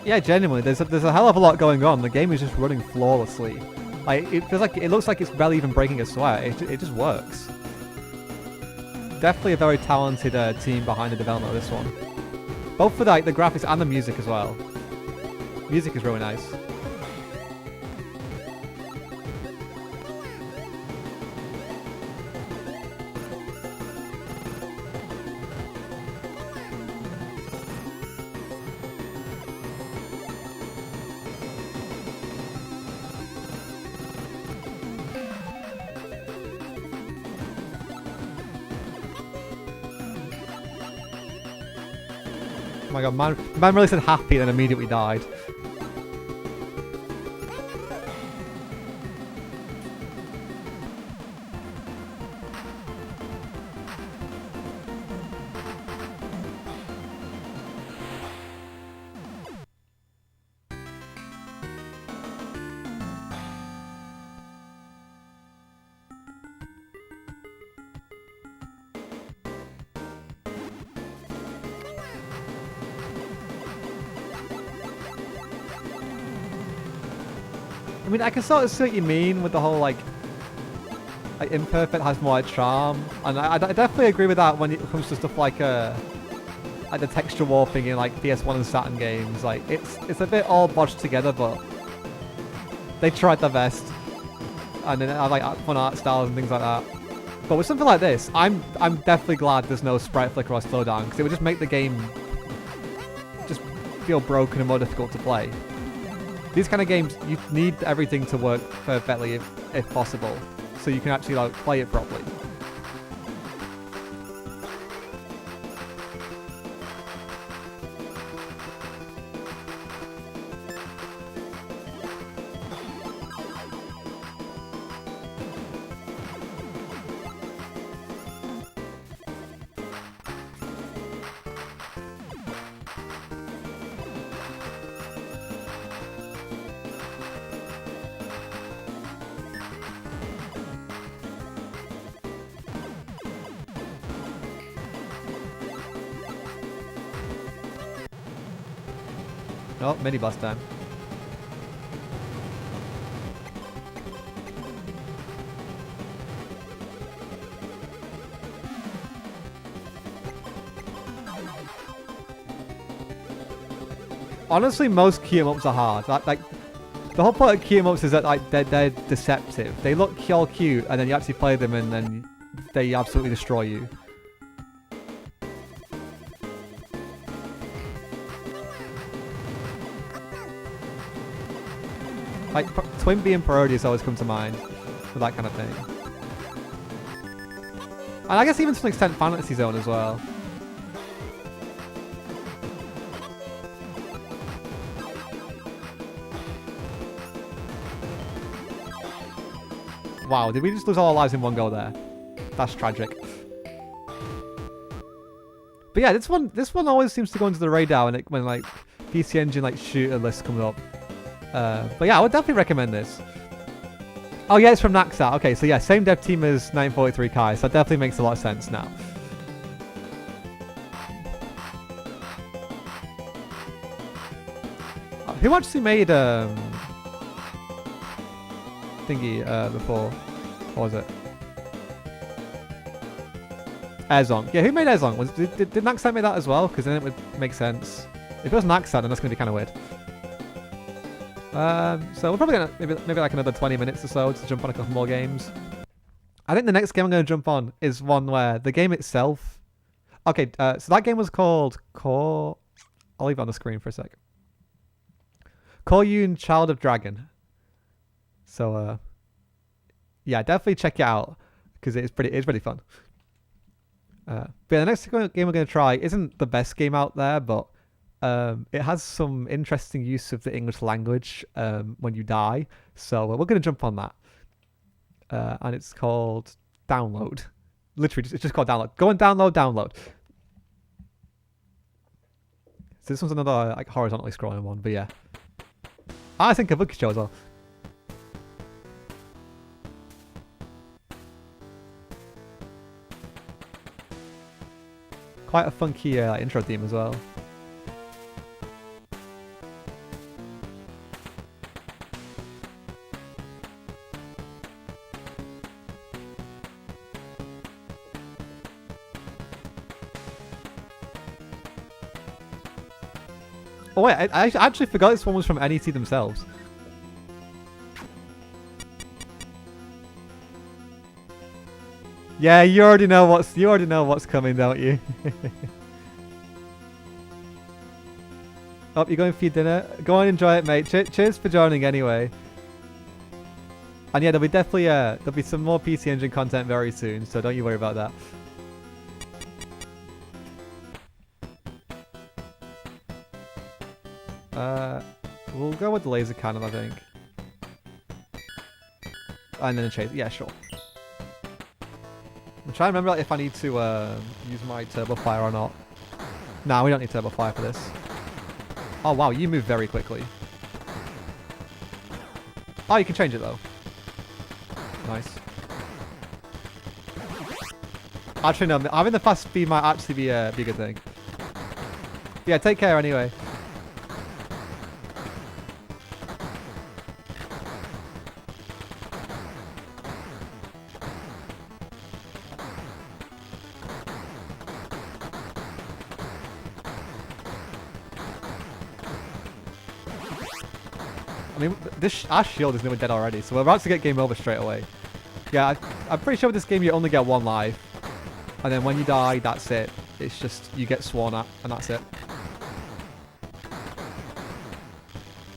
Yeah, genuinely, there's a hell of a lot going on. The game is just running flawlessly. Like, it feels like, it looks like it's barely even breaking a sweat. It just works. Definitely a very talented team behind the development of this one. Both for the graphics and the music as well. Music is really nice. Oh my god, man really said happy and then immediately died. I mean, I can sort of see what you mean with the whole, like imperfect has more charm, and I definitely agree with that when it comes to stuff like the texture warping in like PS1 and Saturn games. Like, it's a bit all bodged together, but they tried their best, and then I like fun art styles and things like that. But with something like this, I'm definitely glad there's no sprite flicker or slowdown, because it would just make the game just feel broken and more difficult to play. These kind of games, you need everything to work perfectly if possible, so you can actually like play it properly. Oh, mini boss time. Honestly, most key em ups are hard. Like the whole point of key em ups is that like they're deceptive. They look all cute, and then you actually play them, and then they absolutely destroy you. Like, Twin Bee and Parodius always come to mind for that kind of thing. And I guess even to an extent Fantasy Zone as well. Wow, did we just lose all our lives in one go there? That's tragic. But yeah, this one always seems to go into the radar when like PC Engine like shooter list comes up. But yeah, I would definitely recommend this. Oh yeah, it's from Naxat. Okay, so yeah, same dev team as 943 Kai, so that definitely makes a lot of sense now. Who actually made thingy before? What was it? Airzone. Yeah, who made Airzone? Did Naxat make that as well? Because then it would make sense. If it was Naxat, then that's going to be kind of weird. So we're probably gonna maybe like another 20 minutes or so to jump on a couple more games. I think the next game I'm going to jump on is one where the game itself... Okay, so that game was called Core... I'll leave it on the screen for a sec. Core Child of Dragon. So, yeah, definitely check it out because it's pretty fun. But yeah, the next game we're going to try isn't the best game out there, but it has some interesting use of the English language when you die. So we're going to jump on that. And it's called Download. Literally, it's just called Download. Go and download. So this one's another like horizontally scrolling one, but yeah. I think a book show as well. Quite a funky intro theme as well. Oh wait, I actually forgot this one was from NEC themselves. Yeah, you already know what's coming, don't you? Oh, you're going for your dinner? Go on, enjoy it, mate. Cheers for joining anyway. And yeah, there'll be some more PC Engine content very soon, so don't you worry about that. We'll go with the laser cannon, I think. And then a chase. Yeah, sure. I'm trying to remember if I need to use my turbo fire or not. Nah, we don't need turbo fire for this. Oh wow, you move very quickly. Oh, you can change it though. Nice. Actually, no. Having the fast speed might actually be a good thing. Yeah, take care anyway. I mean, our shield is nearly dead already, so we're about to get game over straight away. Yeah, I'm pretty sure with this game you only get one life. And then when you die, that's it. It's just, you get sworn at, and that's it.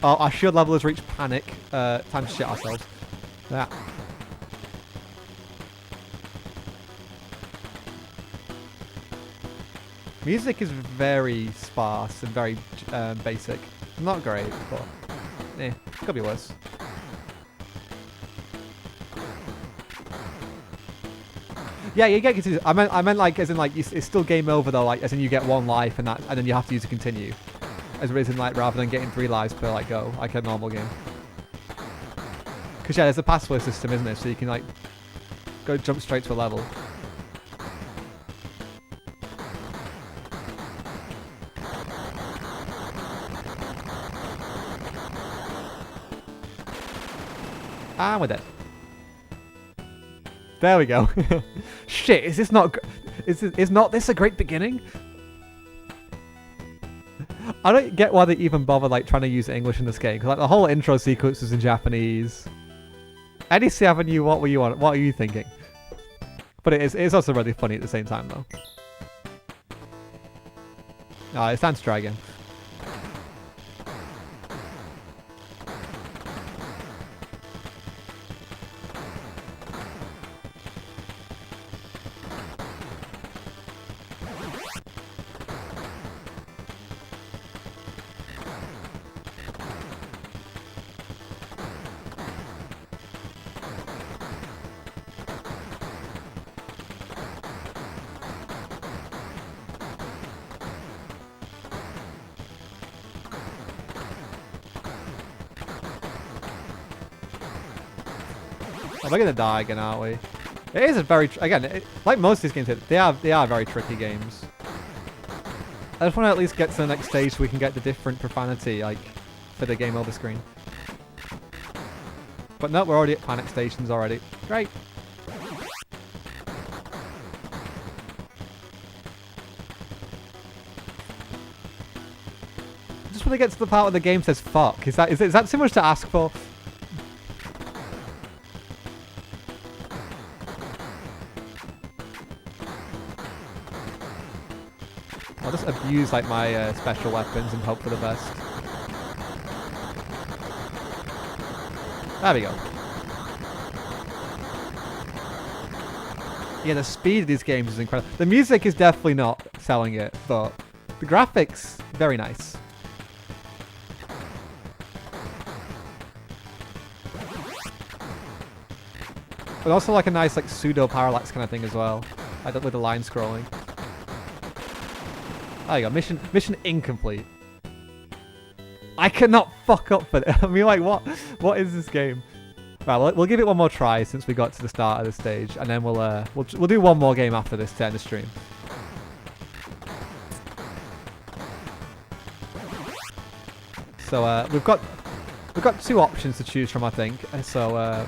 Oh, our shield level has reached panic. Time to shit ourselves. Yeah. Music is very sparse and very basic. Not great, but... Eh, could be worse. Yeah, you get confused. I meant like as in like it's still game over though, like as in you get one life and then you have to use to continue, as in like rather than getting 3 lives per like go like a normal game. Because yeah, there's a password system, isn't there? So you can like go jump straight to a level. And we're dead. There we go. Shit, is this not... Is not this a great beginning? I don't get why they even bother like trying to use English in this game. Cause like the whole intro sequence is in Japanese. NEC Avenue, what were you on? What are you thinking? But it's also really funny at the same time though. Ah, it's time to try again. We're gonna die again, aren't we? It is a very like most of these games, they are very tricky games. I just want to at least get to the next stage so we can get the different profanity like for the game over screen. But no, we're already at panic stations already. Great. Just want to get to the part where the game says fuck. Is that too much to ask for? use like my special weapons and hope for the best. There we go. Yeah, the speed of these games is incredible. The music is definitely not selling it, but the graphics, very nice. But also like a nice like pseudo parallax kind of thing as well, like with the line scrolling. There you go. Mission incomplete. I cannot fuck up for it. I mean, like, what is this game? Right, we'll give it one more try since we got to the start of the stage, and then we'll do one more game after this to end the stream. So we've got two options to choose from, I think. So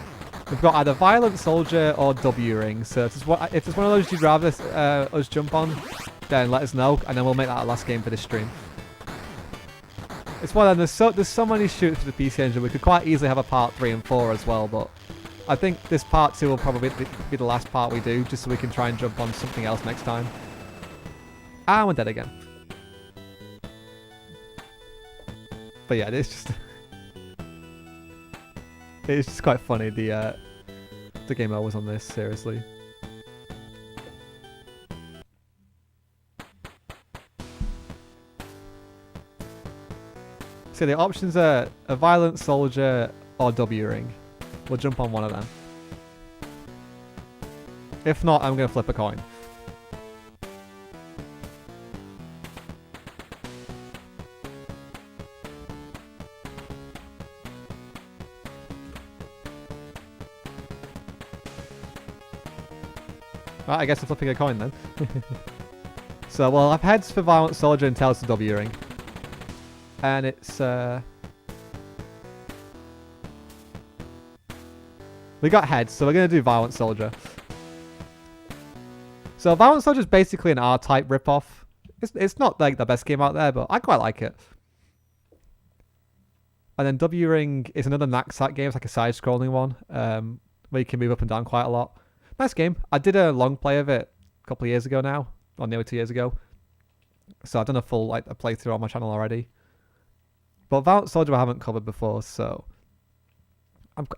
we've got either Violent Soldier or W Ring. So if there's one of those you'd rather us jump on, then let us know, and then we'll make that our last game for this stream. It's one of them. There's so many shooters for the PC Engine. We could quite easily have a part 3 and 4 as well, but I think this part 2 will probably be the last part we do, just so we can try and jump on something else next time. And we're dead again. But yeah, it's just quite funny the game over on this, seriously. So the options are a Violent Soldier or W Ring. We'll jump on one of them. If not, I'm going to flip a coin. Right, I guess I'm flipping a coin then. So we'll have heads for Violent Soldier and tails for W Ring. And it's we got heads, so we're gonna do Violent Soldier. So Violent Soldier is basically an R-type ripoff. It's not like the best game out there, but I quite like it. And then W Ring is another Naxat game. It's like a side-scrolling one, where you can move up and down quite a lot. Nice game. I did a long play of it a couple of years ago now, or nearly 2 years ago. So I've done a full a playthrough on my channel already. But Violent Soldier I haven't covered before, so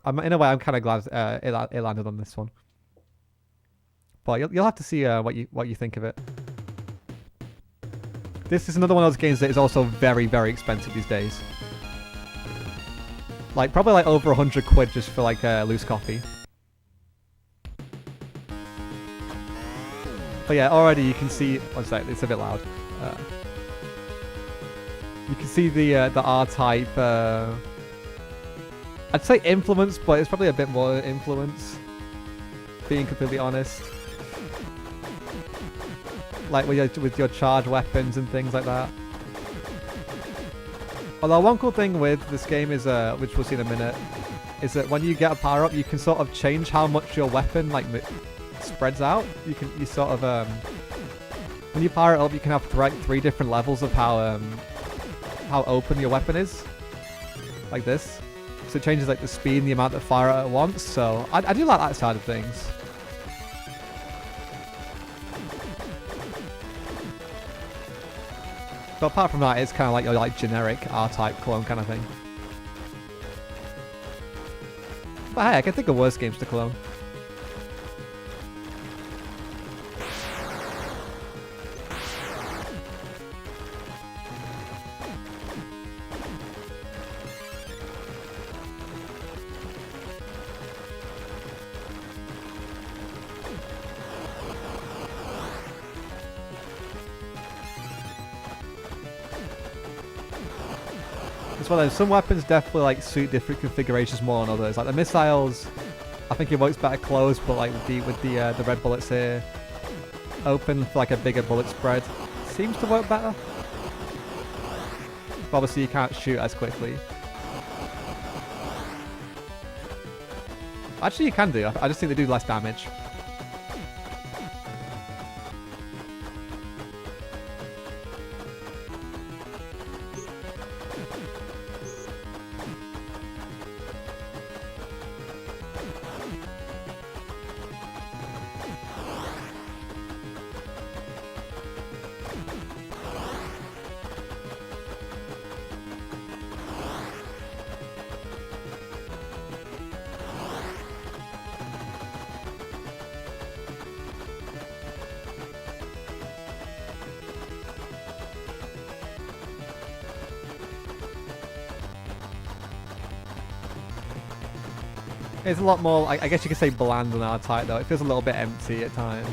I'm in a way I'm kind of glad it landed on this one. But you'll have to see what you think of it. This is another one of those games that is also very, very expensive these days. Like probably like over 100 quid just for like a loose copy. But yeah, already you can see. One sec, it's a bit loud. You can see the R-type. I'd say influence, but it's probably a bit more influence. Being completely honest, like with your charge weapons and things like that. Although one cool thing with this game is, which we'll see in a minute, is that when you get a power up, you can sort of change how much your weapon spreads out. You sort of when you power it up, you can have three different levels of how open your weapon is, like this. So it changes like the speed and the amount of fire at once. So I do like that side of things. But apart from that, it's kind of like your generic R-type clone kind of thing. But hey, I can think of worse games to clone. Well, some weapons definitely like suit different configurations more than others. Like the missiles, I think it works better closed, but like with the red bullets here, open for like a bigger bullet spread, seems to work better. But obviously, you can't shoot as quickly. Actually, you can do. I just think they do less damage. It's a lot more, I guess you could say bland than R-Type though. It feels a little bit empty at times.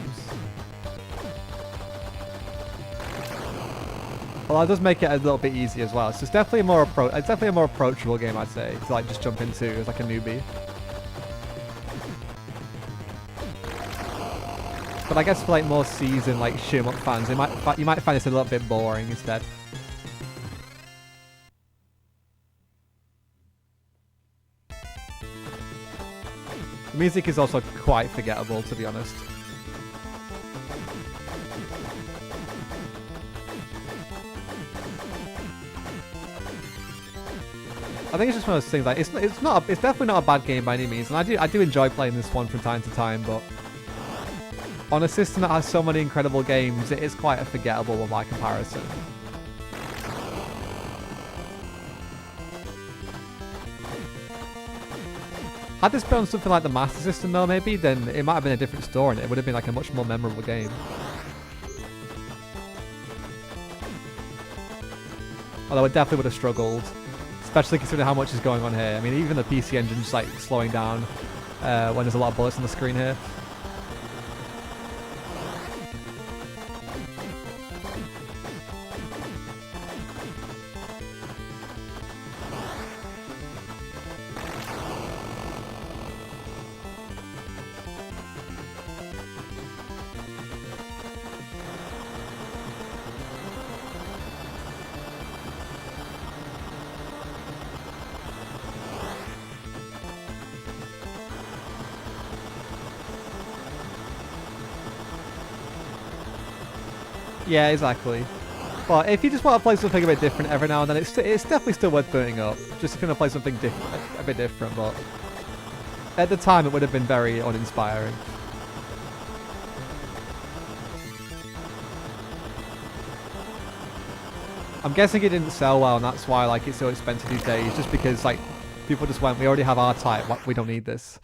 Well, that does make it a little bit easier as well. So it's definitely a more approachable game, I'd say, to like just jump into as like a newbie. But I guess for like more seasoned like shoot 'em up fans, you might find this a little bit boring instead. The music is also quite forgettable, to be honest. I think it's just one of those things. Like it's definitely not a bad game by any means, and I do enjoy playing this one from time to time. But on a system that has so many incredible games, it is quite a forgettable one by comparison. Had this been on something like the Master System though, maybe, then it might have been a different story and it would have been like a much more memorable game. Although it definitely would have struggled, especially considering how much is going on here. I mean, even the PC engine's like slowing down when there's a lot of bullets on the screen here. Yeah, exactly. But if you just want to play something a bit different every now and then, it's definitely still worth booting up. Just to kind of play something different, a bit different. But at the time, it would have been very uninspiring. I'm guessing it didn't sell well, and that's why like it's so expensive these days. Just because like people just went, we already have R-Type, we don't need this.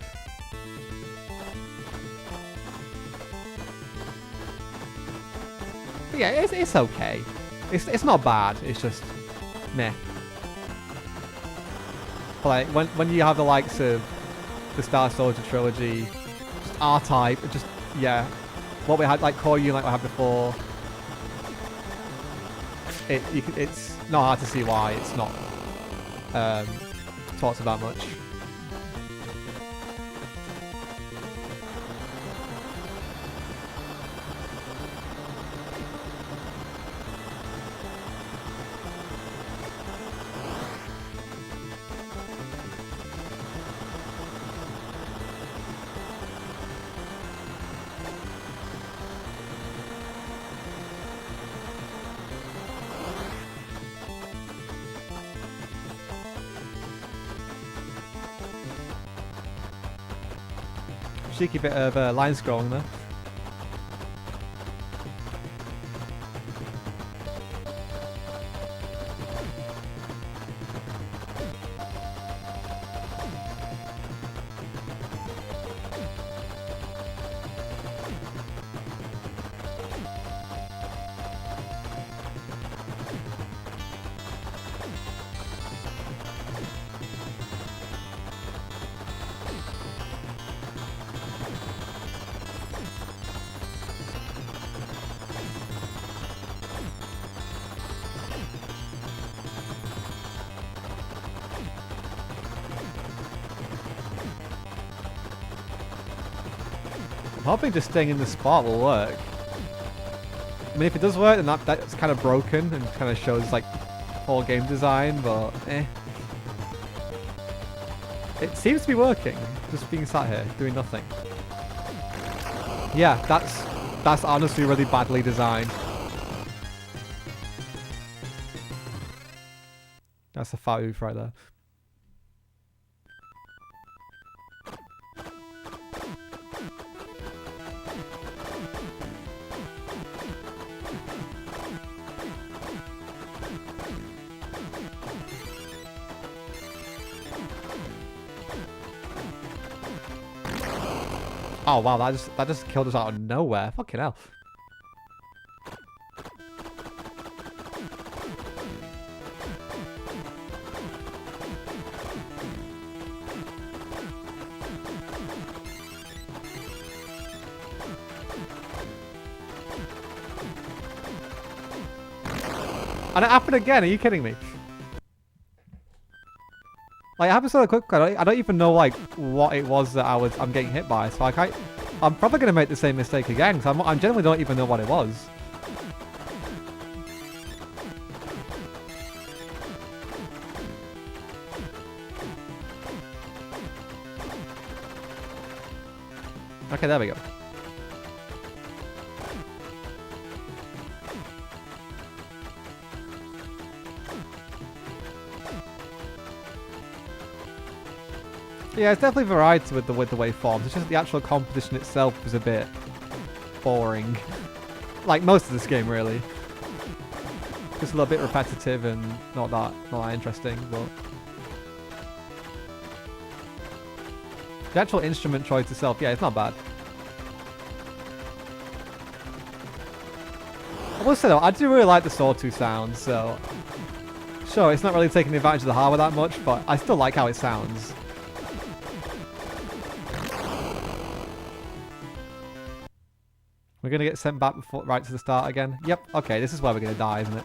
But yeah, it's okay. It's not bad. It's just meh. But like when you have the likes of the Star Soldier trilogy, just R-Type, just yeah, what we had like Core Unit like we had before. It's not hard to see why it's not talked about much. Cheeky bit of line scrolling there. I'm hoping just staying in the spot will work. I mean, if it does work, then that's kind of broken and kind of shows like poor game design, but eh. It seems to be working, just being sat here, doing nothing. Yeah, that's honestly really badly designed. That's a fat oof right there. Oh wow, that just killed us out of nowhere. Fucking hell. And it happened again. Are you kidding me? Like, it happened so quick. I don't even know like what it was that I'm getting hit by. So I'm probably gonna make the same mistake again because I genuinely don't even know what it was. Okay, there we go. Yeah, it's definitely variety with the waveforms. It's just the actual composition itself was a bit boring. Like most of this game, really. Just a little bit repetitive and not that interesting, but the actual instrument choice itself, yeah, it's not bad. I will say though, I do really like the sawtooth sound, so sure, it's not really taking advantage of the hardware that much, but I still like how it sounds. We're going to get sent back right to the start again. Yep, okay, this is where we're going to die, isn't it?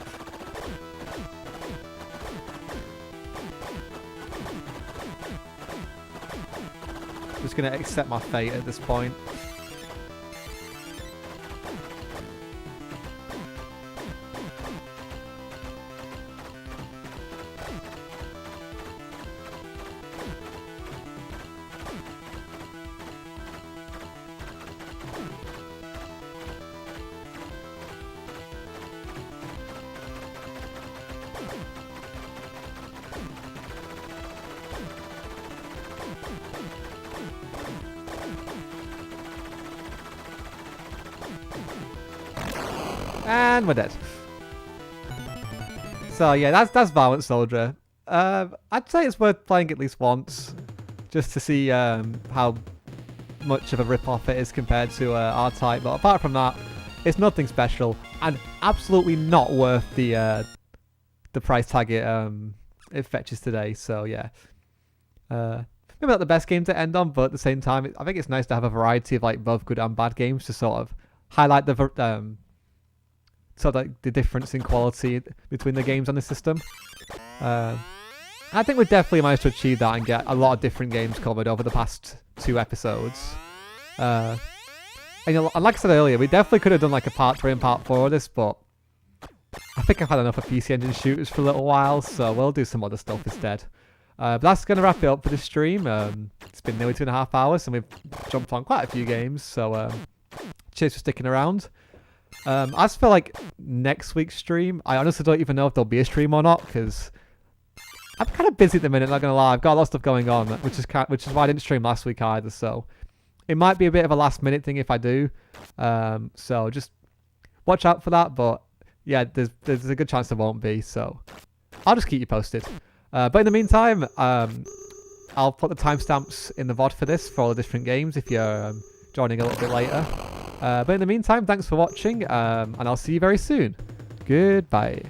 Just going to accept my fate at this point. And we're dead. So yeah, that's Violent Soldier. I'd say it's worth playing at least once, just to see how much of a rip-off it is compared to R-Type. But apart from that, it's nothing special and absolutely not worth the price tag it fetches today. So yeah, maybe not the best game to end on, but at the same time, I think it's nice to have a variety of like both good and bad games to sort of highlight the the difference in quality between the games on the system. I think we definitely managed to achieve that and get a lot of different games covered over the past 2 episodes. And like I said earlier, we definitely could have done like a part 3 and part 4 of this, but I think I've had enough of PC Engine shooters for a little while, so we'll do some other stuff instead. But that's going to wrap it up for this stream. It's been nearly 2.5 hours, and we've jumped on quite a few games, so cheers for sticking around. As for like next week's stream, I honestly don't even know if there'll be a stream or not, because I'm kind of busy at the minute, not gonna lie. I've got a lot of stuff going on, which is why I didn't stream last week either, so it might be a bit of a last minute thing if I do. So just watch out for that, but yeah, there's a good chance there won't be, so I'll just keep you posted. But in the meantime, I'll put the timestamps in the VOD for this for all the different games if you're joining a little bit later. But in the meantime, thanks for watching, and I'll see you very soon. Goodbye.